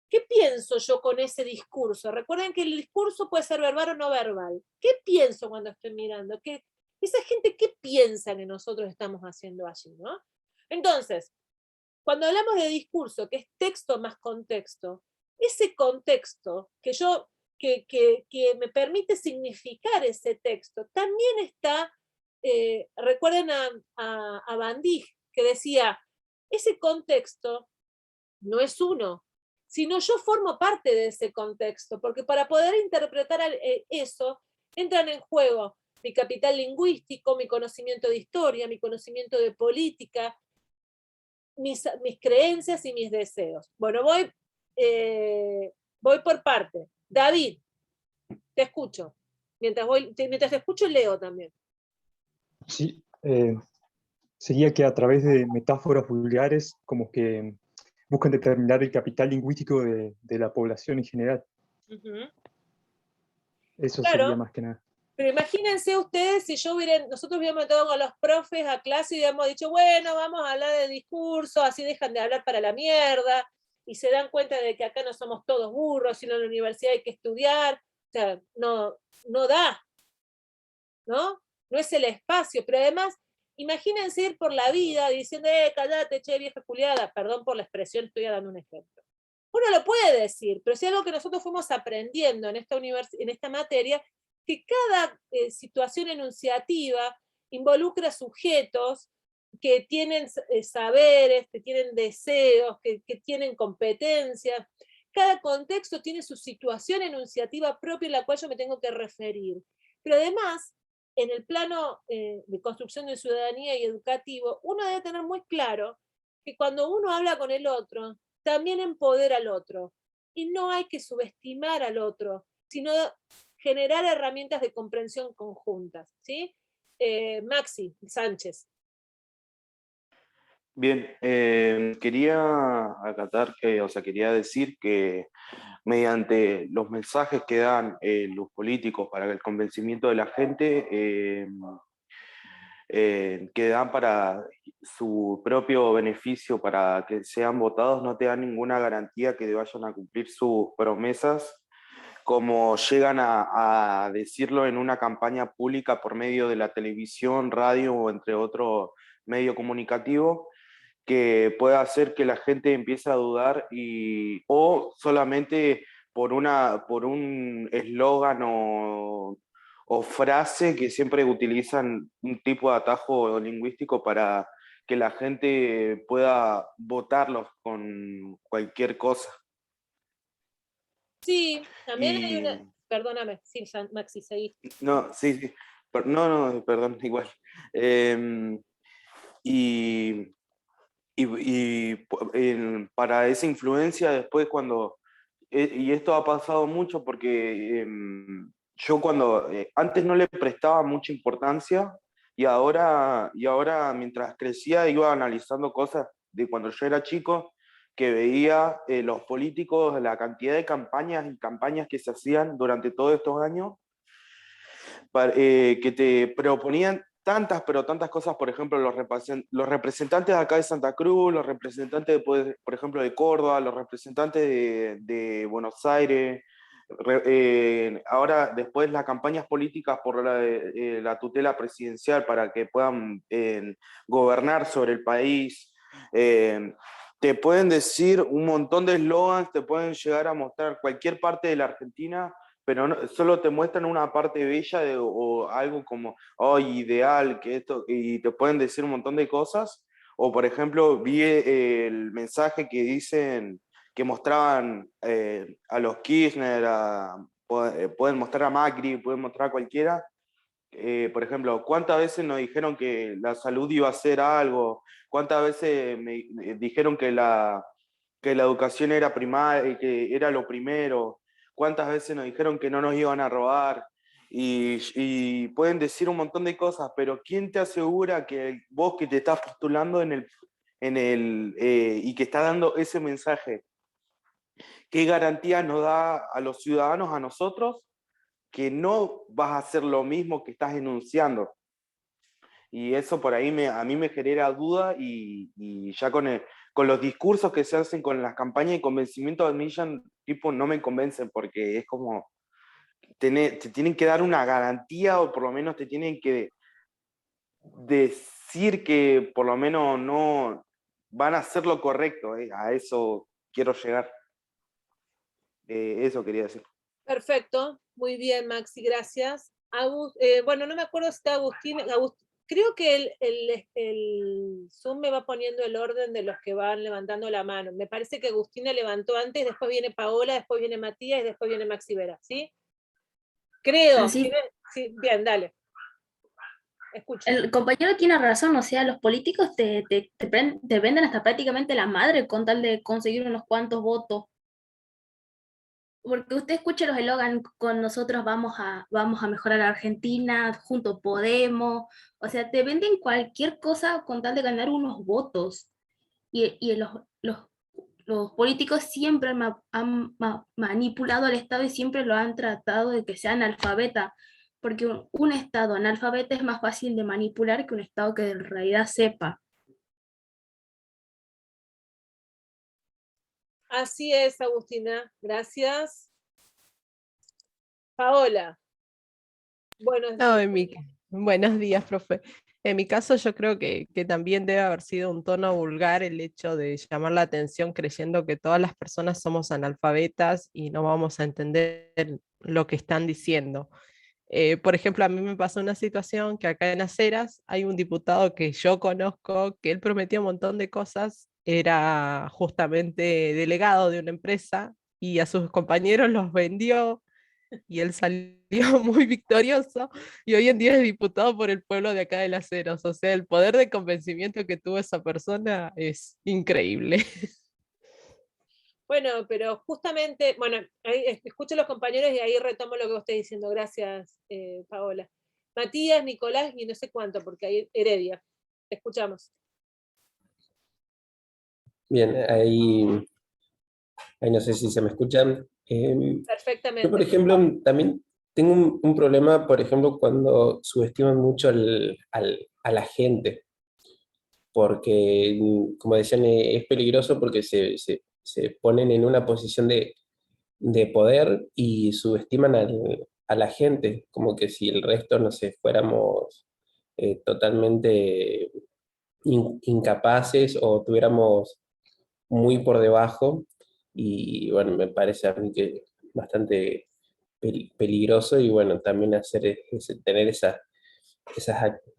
¿Qué pienso yo con ese discurso? Recuerden que el discurso puede ser verbal o no verbal. ¿Qué pienso cuando estoy mirando? Esa gente, ¿qué piensa que nosotros estamos haciendo allí, ¿no? Entonces, cuando hablamos de discurso, que es texto más contexto, ese contexto que me permite significar ese texto, también está, recuerden a Bandig, que decía, ese contexto no es uno, sino yo formo parte de ese contexto, porque para poder interpretar eso, entran en juego mi capital lingüístico, mi conocimiento de historia, mi conocimiento de política, mis creencias y mis deseos. Bueno, voy por parte. David, te escucho. Mientras te escucho, leo también. Sí, sería que a través de metáforas vulgares, como que buscan determinar el capital lingüístico de la población en general. Uh-huh. Eso claro, sería más que nada. Pero imagínense ustedes si nosotros hubiéramos metido con los profes a clase y hubiéramos dicho, bueno, vamos a hablar de discurso, así dejan de hablar para la mierda, y se dan cuenta de que acá no somos todos burros, sino en la universidad hay que estudiar. O sea, no da, ¿no? No es el espacio, pero además, imagínense ir por la vida diciendo, cállate, che, vieja culiada, perdón por la expresión, estoy dando un ejemplo. Uno lo puede decir, pero si es algo que nosotros fuimos aprendiendo en esta materia, que cada situación enunciativa involucra sujetos que tienen saberes, que tienen deseos, que tienen competencias. Cada contexto tiene su situación enunciativa propia en la cual yo me tengo que referir. Pero además, en el plano de construcción de ciudadanía y educativo, uno debe tener muy claro que cuando uno habla con el otro, también empodera al otro. Y no hay que subestimar al otro, sino generar herramientas de comprensión conjuntas. ¿Sí? Maxi Sánchez. Bien, quería acatar quería decir que mediante los mensajes que dan los políticos para el convencimiento de la gente, que dan para su propio beneficio, para que sean votados, no te dan ninguna garantía que vayan a cumplir sus promesas como llegan a decirlo en una campaña pública por medio de la televisión, radio o entre otro medio comunicativo, que pueda hacer que la gente empiece a dudar o solamente por un eslogan o frase que siempre utilizan un tipo de atajo lingüístico para que la gente pueda votarlos con cualquier cosa. Sí, también hay Y una... Perdóname, sí, Maxi, seguí. no, sí, sí. No, perdón, igual. Em, y para esa influencia después y esto ha pasado mucho porque yo antes no le prestaba mucha importancia y ahora mientras crecía iba analizando cosas de cuando yo era chico, que veía los políticos, la cantidad de campañas y campañas que se hacían durante todos estos años que te proponían tantas, pero tantas cosas, por ejemplo, los representantes de acá de Santa Cruz, los representantes, por ejemplo, de Córdoba, los representantes de Buenos Aires, ahora después las campañas políticas por la tutela presidencial para que puedan gobernar sobre el país. Te pueden decir un montón de eslogans, te pueden llegar a mostrar cualquier parte de la Argentina, pero solo te muestran una parte bella o algo como, oh, ideal, que esto, y te pueden decir un montón de cosas. O por ejemplo, vi el mensaje que mostraban a los Kirchner, pueden mostrar a Macri, pueden mostrar a cualquiera. Por ejemplo, ¿cuántas veces nos dijeron que la salud iba a ser algo? ¿Cuántas veces me dijeron que la educación era primaria, que era lo primero? ¿Cuántas veces nos dijeron que no nos iban a robar? Y pueden decir un montón de cosas, pero ¿quién te asegura que vos que te estás postulando y que estás dando ese mensaje, qué garantía nos da a los ciudadanos, a nosotros, que no vas a hacer lo mismo que estás enunciando? Y eso por ahí a mí me genera duda y ya con los discursos que se hacen con las campañas de convencimiento, a mí ya tipo no me convencen porque es como, te tienen que dar una garantía o por lo menos te tienen que decir que por lo menos no van a hacer lo correcto. A eso quiero llegar. Eso quería decir. Perfecto, muy bien, Maxi, gracias. Bueno, no me acuerdo si está Agustín. Creo que el Zoom me va poniendo el orden de los que van levantando la mano. Me parece que Agustina levantó antes, después viene Paola, después viene Matías y después viene Maxi Vera, ¿sí? Creo. Sí. Sí, bien, dale. Escucho. El compañero tiene razón, o sea, los políticos te venden hasta prácticamente la madre con tal de conseguir unos cuantos votos. Porque usted escucha los eslogans, con nosotros vamos a mejorar a Argentina, juntos podemos, o sea, te venden cualquier cosa con tal de ganar unos votos. Y los políticos siempre han manipulado al Estado y siempre lo han tratado de que sea analfabeta, porque un Estado analfabeta es más fácil de manipular que un Estado que en realidad sepa. Así es, Agustina. Gracias. Paola. Buenos días. Buenos días, profe. En mi caso, yo creo que también debe haber sido un tono vulgar el hecho de llamar la atención creyendo que todas las personas somos analfabetas y no vamos a entender lo que están diciendo. Por ejemplo, a mí me pasó una situación que acá en Las Heras hay un diputado que yo conozco, que él prometió un montón de cosas, era justamente delegado de una empresa y a sus compañeros los vendió y él salió muy victorioso y hoy en día es diputado por el pueblo de acá de Las Heras. O sea, el poder de convencimiento que tuvo esa persona es increíble. Bueno, pero justamente, bueno, ahí escucho a los compañeros y ahí retomo lo que vos estás diciendo. Gracias, Paola. Matías, Nicolás y no sé cuánto, porque hay Heredia. Te escuchamos. Bien, ahí no sé si se me escuchan. Yo, Perfectamente. por ejemplo, también tengo un problema, por ejemplo, cuando subestiman mucho a la gente, porque, como decían, es peligroso porque se ponen en una posición de de poder y subestiman a la gente, como que si el resto, no sé, fuéramos totalmente incapaces o tuviéramos muy por debajo. Y bueno, me parece a mí que bastante peligroso y bueno, también tener esas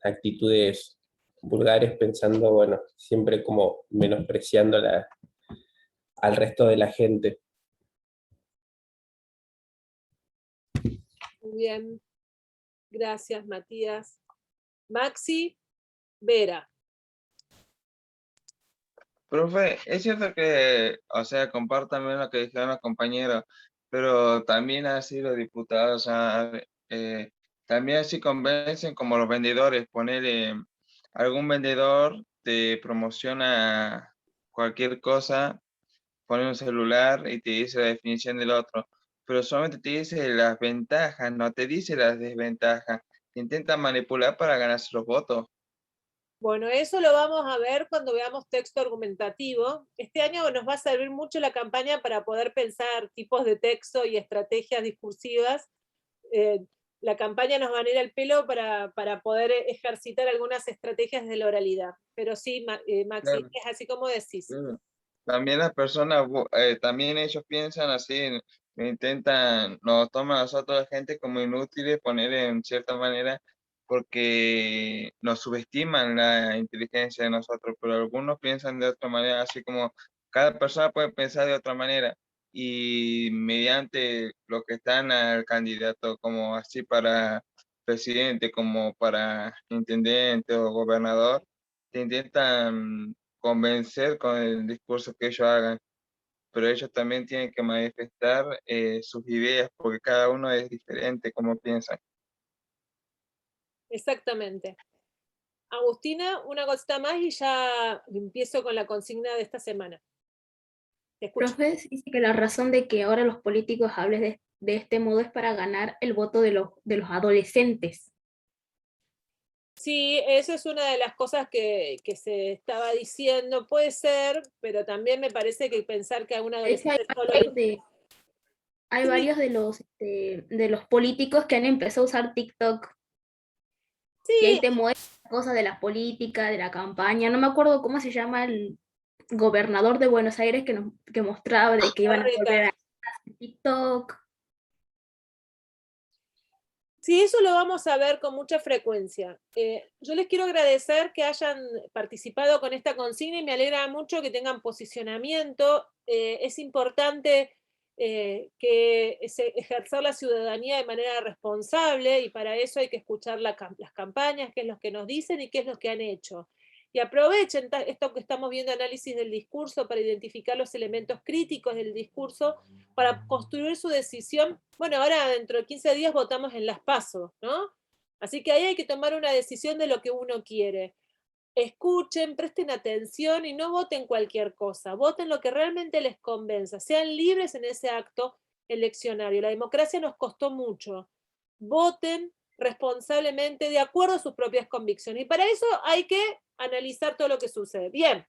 actitudes vulgares pensando, bueno, siempre como menospreciando al resto de la gente. Muy bien, gracias Matías. Maxi, Vera. Profe, es cierto que, o sea, comparto también lo que dijeron los compañeros, pero también así los diputados, o sea, también así convencen como los vendedores, poner algún vendedor te promociona cualquier cosa, pone un celular y te dice la definición del otro, pero solamente te dice las ventajas, no te dice las desventajas, te intenta manipular para ganarse los votos. Bueno, eso lo vamos a ver cuando veamos texto argumentativo. Este año nos va a servir mucho la campaña para poder pensar tipos de texto y estrategias discursivas. La campaña nos va a ir al pelo para poder ejercitar algunas estrategias de la oralidad. Pero sí, Maxi, Claro. es así como decís. También las personas, también ellos piensan así, intentan, nos toman a nosotros la gente como inútiles, poner en cierta manera, porque nos subestiman la inteligencia de nosotros, pero algunos piensan de otra manera, así como cada persona puede pensar de otra manera, y mediante lo que están al candidato, como así para presidente, como para intendente o gobernador, te intentan convencer con el discurso que ellos hagan, pero ellos también tienen que manifestar sus ideas, porque cada uno es diferente como piensan. Exactamente. Agustina, una cosita más y ya empiezo con la consigna de esta semana. Te escucho. Profe, dice que la razón de que ahora los políticos hablen de este modo es para ganar el voto de los adolescentes. Sí, eso es una de las cosas que se estaba diciendo, puede ser, pero también me parece que pensar que a un adolescente solo le... Hay varios de los políticos que han empezado a usar TikTok. Y ahí Sí, te muestra cosas de la política, de la campaña. No me acuerdo cómo se llama el gobernador de Buenos Aires que mostraba de que iban a volver a TikTok. sí, eso lo vamos a ver con mucha frecuencia. Yo les quiero agradecer que hayan participado con esta consigna y me alegra mucho que tengan posicionamiento. Es importante ejercer la ciudadanía de manera responsable y para eso hay que escuchar las campañas, qué es lo que nos dicen y qué es lo que han hecho. Y aprovechen esto que estamos viendo, análisis del discurso, para identificar los elementos críticos del discurso, para construir su decisión. Bueno, ahora dentro de 15 días votamos en las PASO, ¿no? Así que ahí hay que tomar una decisión de lo que uno quiere. Escuchen, presten atención y no voten cualquier cosa. Voten lo que realmente les convenza. Sean libres en ese acto eleccionario. La democracia nos costó mucho. Voten responsablemente de acuerdo a sus propias convicciones. Y para eso hay que analizar todo lo que sucede. Bien.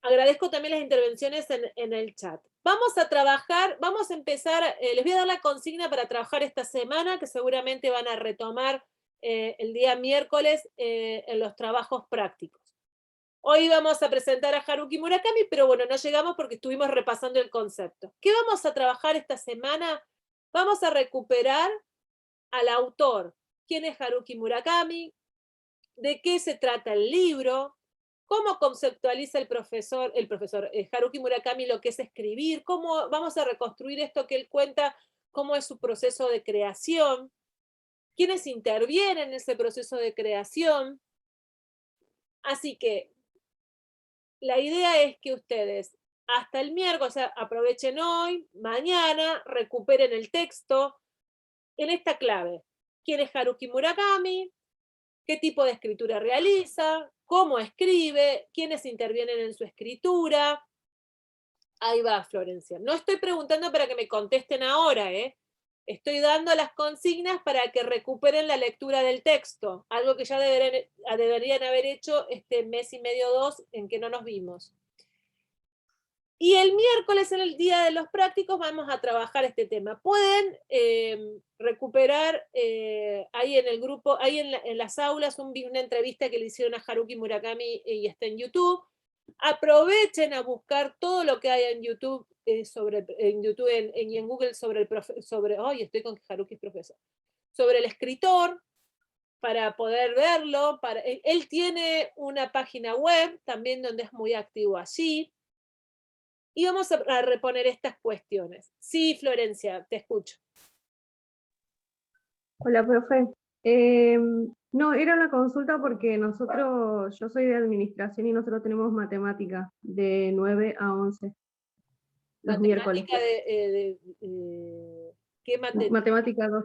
Agradezco también las intervenciones en el chat. Vamos a trabajar, vamos a empezar, les voy a dar la consigna para trabajar esta semana, que seguramente van a retomar el día miércoles en los trabajos prácticos. Hoy vamos a presentar a Haruki Murakami, pero bueno, no llegamos porque estuvimos repasando el concepto. ¿Qué vamos a trabajar esta semana? Vamos a recuperar al autor. ¿Quién es Haruki Murakami? ¿De qué se trata el libro? ¿Cómo conceptualiza el profesor Haruki Murakami lo que es escribir? ¿Cómo vamos a reconstruir esto que él cuenta? ¿Cómo es su proceso de creación? ¿Quiénes intervienen en ese proceso de creación? Así que la idea es que ustedes hasta el miércoles, o sea, aprovechen hoy, mañana, recuperen el texto en esta clave. ¿Quién es Haruki Murakami? ¿Qué tipo de escritura realiza? ¿Cómo escribe? ¿Quiénes intervienen en su escritura? Ahí va, Florencia. No estoy preguntando para que me contesten ahora, ¿eh? Estoy dando las consignas para que recuperen la lectura del texto, algo que ya deberían haber hecho este mes y medio, 2, en que no nos vimos. Y el miércoles, en el día de los prácticos, vamos a trabajar este tema. Pueden recuperar ahí en el grupo, ahí en las aulas, una entrevista que le hicieron a Haruki Murakami y está en YouTube. Aprovechen a buscar todo lo que hay en YouTube, y en Google estoy con que Haruki es profesor, sobre el escritor, para poder verlo. Él tiene una página web también donde es muy activo allí. Y vamos a reponer estas cuestiones. Sí, Florencia, te escucho. Hola, profe. No, era una consulta porque yo soy de administración y nosotros tenemos matemática de 9 a 11. Los miércoles. ¿Qué materia? Matemática 2,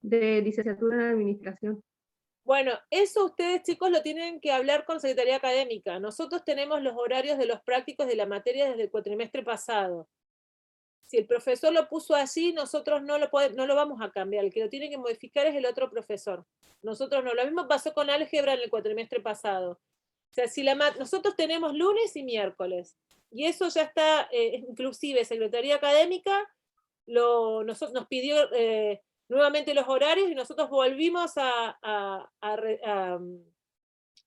de licenciatura en administración. Bueno, eso ustedes, chicos, lo tienen que hablar con Secretaría Académica. Nosotros tenemos los horarios de los prácticos de la materia desde el cuatrimestre pasado. Si el profesor lo puso así, nosotros no lo vamos a cambiar. El que lo tiene que modificar es el otro profesor. Nosotros no. Lo mismo pasó con álgebra en el cuatrimestre pasado. O sea, nosotros tenemos lunes y miércoles. Y eso ya está, inclusive Secretaría Académica nos pidió nuevamente los horarios y nosotros volvimos a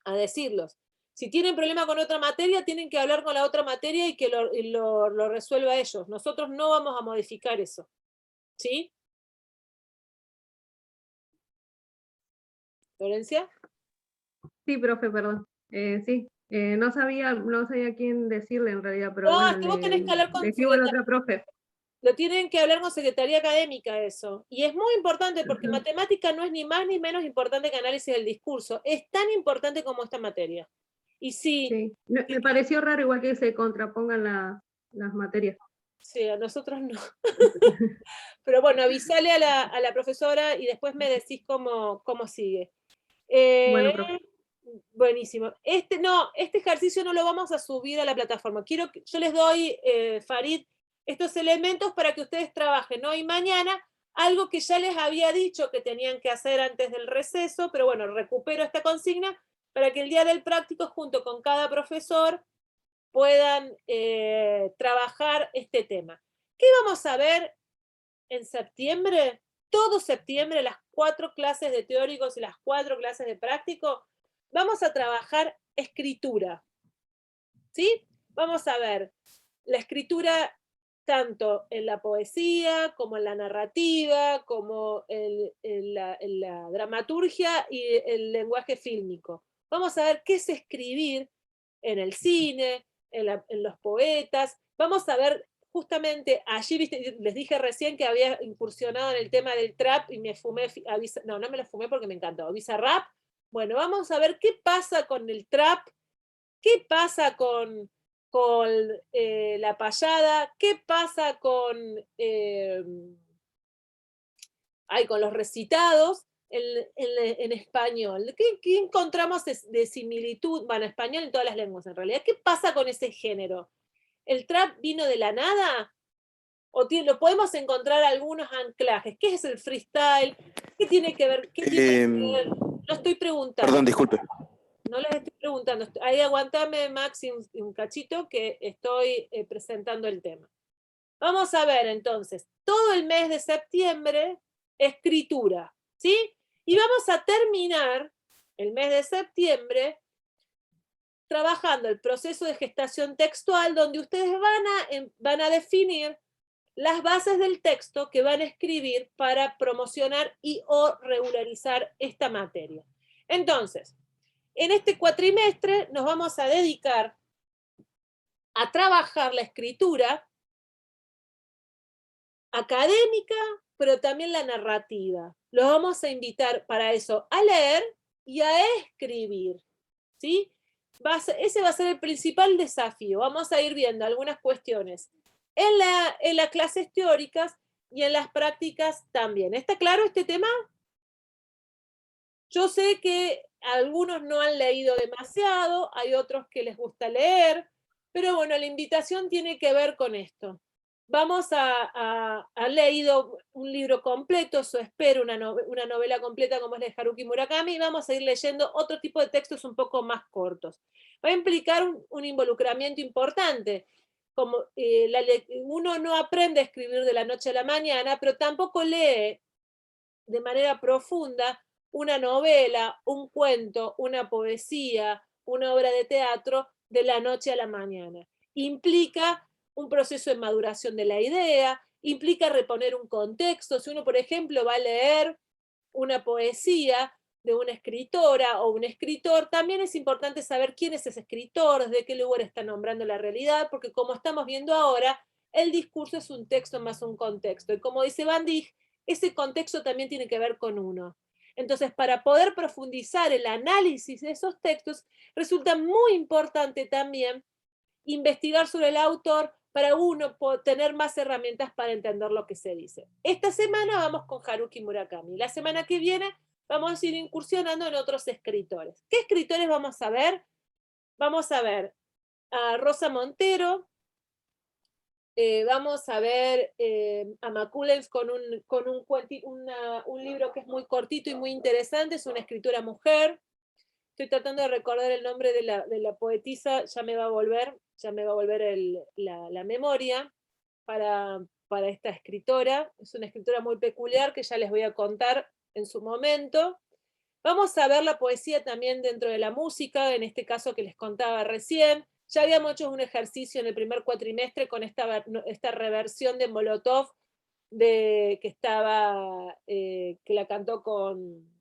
decirlos. Si tienen problema con otra materia, tienen que hablar con la otra materia y que lo resuelva ellos. Nosotros no vamos a modificar eso. ¿Sí? ¿Florencia? Sí, profe, perdón. Sí, no sabía quién decirle en realidad, pero No, bueno, es que vos tenés que hablar con le escribo a la otra profe. Lo tienen que hablar con Secretaría Académica eso. Y es muy importante porque matemática no es ni más ni menos importante que análisis del discurso. Es tan importante como esta materia. Y sí. Me pareció raro igual que se contrapongan las materias. Sí, a nosotros no. Pero bueno, avisale a la profesora y después me decís cómo sigue. Bueno, profe. Buenísimo. Este ejercicio no lo vamos a subir a la plataforma. Yo les doy, Farid, estos elementos para que ustedes trabajen hoy y mañana, algo que ya les había dicho que tenían que hacer antes del receso, pero bueno, recupero esta consigna para que el día del práctico, junto con cada profesor, puedan trabajar este tema. ¿Qué vamos a ver en septiembre? Todo septiembre, las 4 clases de teóricos y las 4 clases de práctico, vamos a trabajar escritura. ¿Sí? Vamos a ver la escritura tanto en la poesía, como en la narrativa, como en la dramaturgia y el lenguaje fílmico. Vamos a ver qué es escribir en el cine, en los poetas. Vamos a ver justamente allí, les dije recién que había incursionado en el tema del trap y me fumé, no me lo fumé porque me encantó, Bizarrap. Bueno, vamos a ver qué pasa con el trap, qué pasa con la payada, qué pasa con los recitados en español. ¿Qué encontramos de similitud? Bueno, español en todas las lenguas en realidad. ¿Qué pasa con ese género? ¿El trap vino de la nada? ¿O lo podemos encontrar algunos anclajes? ¿Qué es el freestyle? ¿Qué tiene que ver? No estoy preguntando. Perdón, disculpe. No les estoy preguntando. Ahí aguantame, Max, un cachito, que estoy presentando el tema. Vamos a ver, entonces, todo el mes de septiembre, escritura, ¿sí? Y vamos a terminar el mes de septiembre trabajando el proceso de gestación textual, donde ustedes van a definir las bases del texto que van a escribir para promocionar o regularizar esta materia. Entonces, en este cuatrimestre nos vamos a dedicar a trabajar la escritura académica, pero también la narrativa. Los vamos a invitar para eso a leer y a escribir, ¿sí? Ese va a ser el principal desafío. Vamos a ir viendo algunas cuestiones en las clases teóricas y en las prácticas también. ¿Está claro este tema? Yo sé que algunos no han leído demasiado, hay otros que les gusta leer, pero bueno, la invitación tiene que ver con esto. Vamos a leído un libro completo, eso espero, una novela completa como es la de Haruki Murakami, y vamos a ir leyendo otro tipo de textos un poco más cortos. Va a implicar un involucramiento importante. como, uno no aprende a escribir de la noche a la mañana, pero tampoco lee de manera profunda una novela, un cuento, una poesía, una obra de teatro de la noche a la mañana. Implica un proceso de maduración de la idea, implica reponer un contexto. Si uno, por ejemplo, va a leer una poesía de una escritora o un escritor, también es importante saber quién es ese escritor, desde qué lugar está nombrando la realidad, porque como estamos viendo ahora, el discurso es un texto más un contexto. Y como dice Van Dijk, ese contexto también tiene que ver con uno. Entonces, para poder profundizar el análisis de esos textos, resulta muy importante también investigar sobre el autor para uno tener más herramientas para entender lo que se dice. Esta semana vamos con Haruki Murakami. La semana que viene vamos a ir incursionando en otros escritores. ¿Qué escritores vamos a ver? Vamos a ver a Rosa Montero, vamos a ver a Maculens con un libro que es muy cortito y muy interesante, es una escritora mujer. Estoy tratando de recordar el nombre de la poetisa, ya me va a volver la memoria para esta escritora. Es una escritora muy peculiar que ya les voy a contar en su momento. Vamos a ver la poesía también dentro de la música, en este caso que les contaba recién. Ya habíamos hecho un ejercicio en el primer cuatrimestre con esta reversión de Molotov, que la cantó con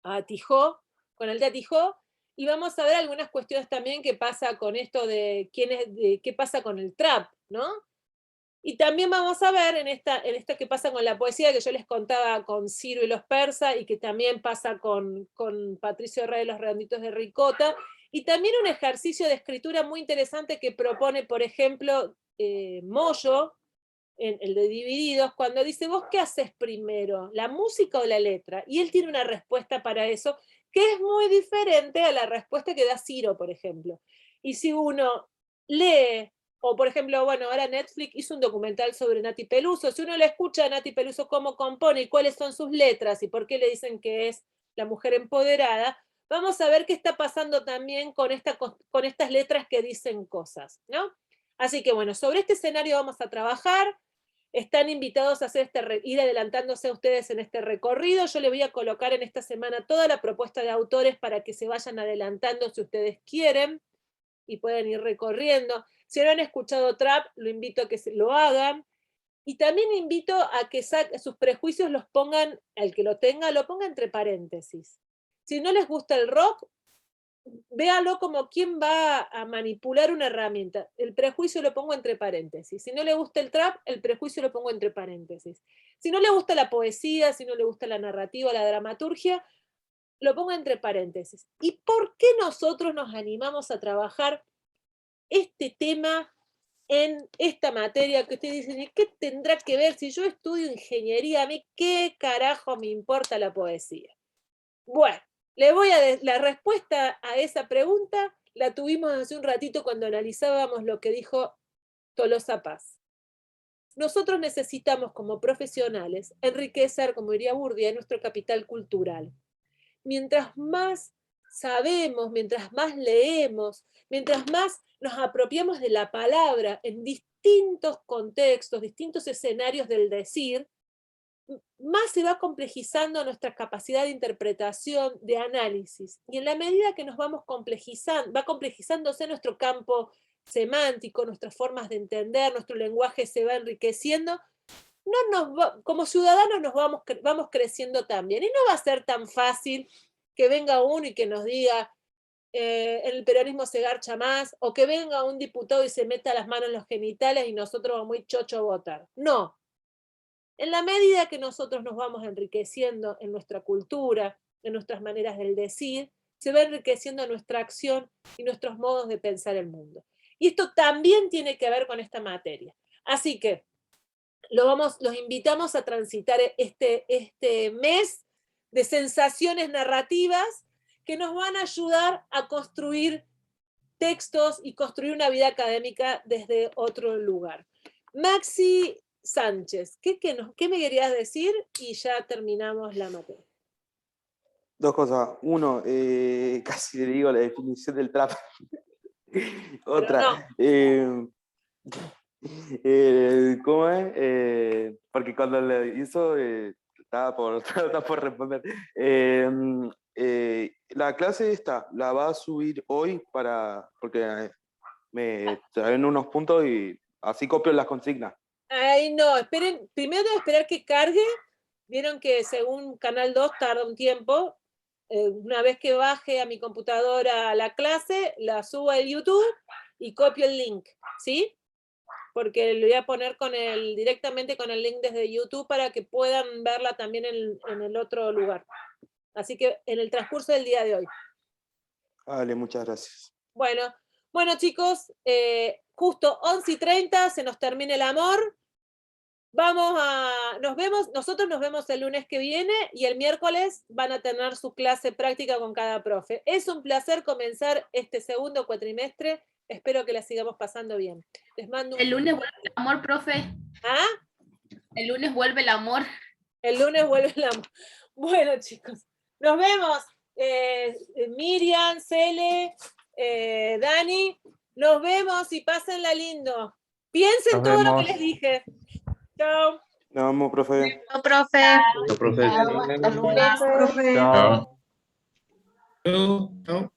Atijó, con el de Atijó, y vamos a ver algunas cuestiones también que pasa con esto de qué pasa con el trap, ¿no? Y también vamos a ver en esto que pasa con la poesía, que yo les contaba con Ciro y los persas, y que también pasa con Patricio Rey de los Redonditos de Ricota, y también un ejercicio de escritura muy interesante que propone, por ejemplo, Moyo, en el de Divididos, cuando dice, ¿vos qué haces primero, la música o la letra? Y él tiene una respuesta para eso, que es muy diferente a la respuesta que da Ciro, por ejemplo. Y si uno lee, o por ejemplo, bueno, ahora Netflix hizo un documental sobre Nati Peluso, si uno le escucha a Nati Peluso cómo compone y cuáles son sus letras y por qué le dicen que es la mujer empoderada, vamos a ver qué está pasando también con estas letras que dicen cosas, ¿no? Así que bueno, sobre este escenario vamos a trabajar. Están invitados a hacer ir adelantándose a ustedes en este recorrido. Yo le voy a colocar en esta semana toda la propuesta de autores para que se vayan adelantando si ustedes quieren y pueden ir recorriendo. Si no han escuchado trap, lo invito a que lo hagan. Y también invito a que sus prejuicios los pongan, al que lo tenga, lo ponga entre paréntesis. Si no les gusta el rock, véalo como quién va a manipular una herramienta. El prejuicio lo pongo entre paréntesis. Si no le gusta el trap, el prejuicio lo pongo entre paréntesis. Si no le gusta la poesía, si no le gusta la narrativa, la dramaturgia, lo pongo entre paréntesis. ¿Y por qué nosotros nos animamos a trabajar este tema en esta materia que ustedes dicen, ¿qué tendrá que ver si yo estudio ingeniería? A mí, ¿qué carajo me importa la poesía? Bueno, la respuesta a esa pregunta la tuvimos hace un ratito cuando analizábamos lo que dijo Tolosa Paz. Nosotros necesitamos como profesionales enriquecer, como diría Bourdieu, nuestro capital cultural. Mientras más sabemos, mientras más leemos, mientras más nos apropiamos de la palabra en distintos contextos, distintos escenarios del decir, más se va complejizando nuestra capacidad de interpretación, de análisis. Y en la medida que nos vamos complejizando, va complejizándose nuestro campo semántico, nuestras formas de entender, nuestro lenguaje se va enriqueciendo, como ciudadanos vamos creciendo también. Y no va a ser tan fácil que venga uno y que nos diga el peronismo se garcha más, o que venga un diputado y se meta las manos en los genitales y nosotros vamos muy chocho a votar. No. En la medida que nosotros nos vamos enriqueciendo en nuestra cultura, en nuestras maneras del decir, se va enriqueciendo nuestra acción y nuestros modos de pensar el mundo. Y esto también tiene que ver con esta materia. Así que los invitamos a transitar este mes de sensaciones narrativas que nos van a ayudar a construir textos y construir una vida académica desde otro lugar. Maxi Sánchez, ¿qué me querías decir? Y ya terminamos la materia. Dos cosas. Uno, casi le digo la definición del trap. Otra. ¿Cómo es? Porque cuando le hizo, estaba por responder. La clase esta la va a subir hoy porque me traen unos puntos y así copio las consignas. Ay, no, esperen, primero debo esperar que cargue. Vieron que según Canal 2 tarda un tiempo. Una vez que baje a mi computadora la clase, la subo a YouTube y copio el link, ¿sí? Porque lo voy a poner directamente con el link desde YouTube para que puedan verla también en el otro lugar. Así que en el transcurso del día de hoy. Vale, muchas gracias. Bueno chicos, justo 11:30 se nos termina el amor. Nosotros nos vemos el lunes que viene y el miércoles van a tener su clase práctica con cada profe. Es un placer comenzar este segundo cuatrimestre. Espero que la sigamos pasando bien. Les mando El lunes vuelve el amor, profe. ¿Ah? El lunes vuelve el amor. El lunes vuelve el amor. Bueno, chicos, nos vemos. Miriam, Cele, Dani, nos vemos y pásenla lindo. Piensen todo lo que les dije. Chao. Nos vemos, profe. Chao, profe. Chao, profe. Chao. Profe. Chao. Chao.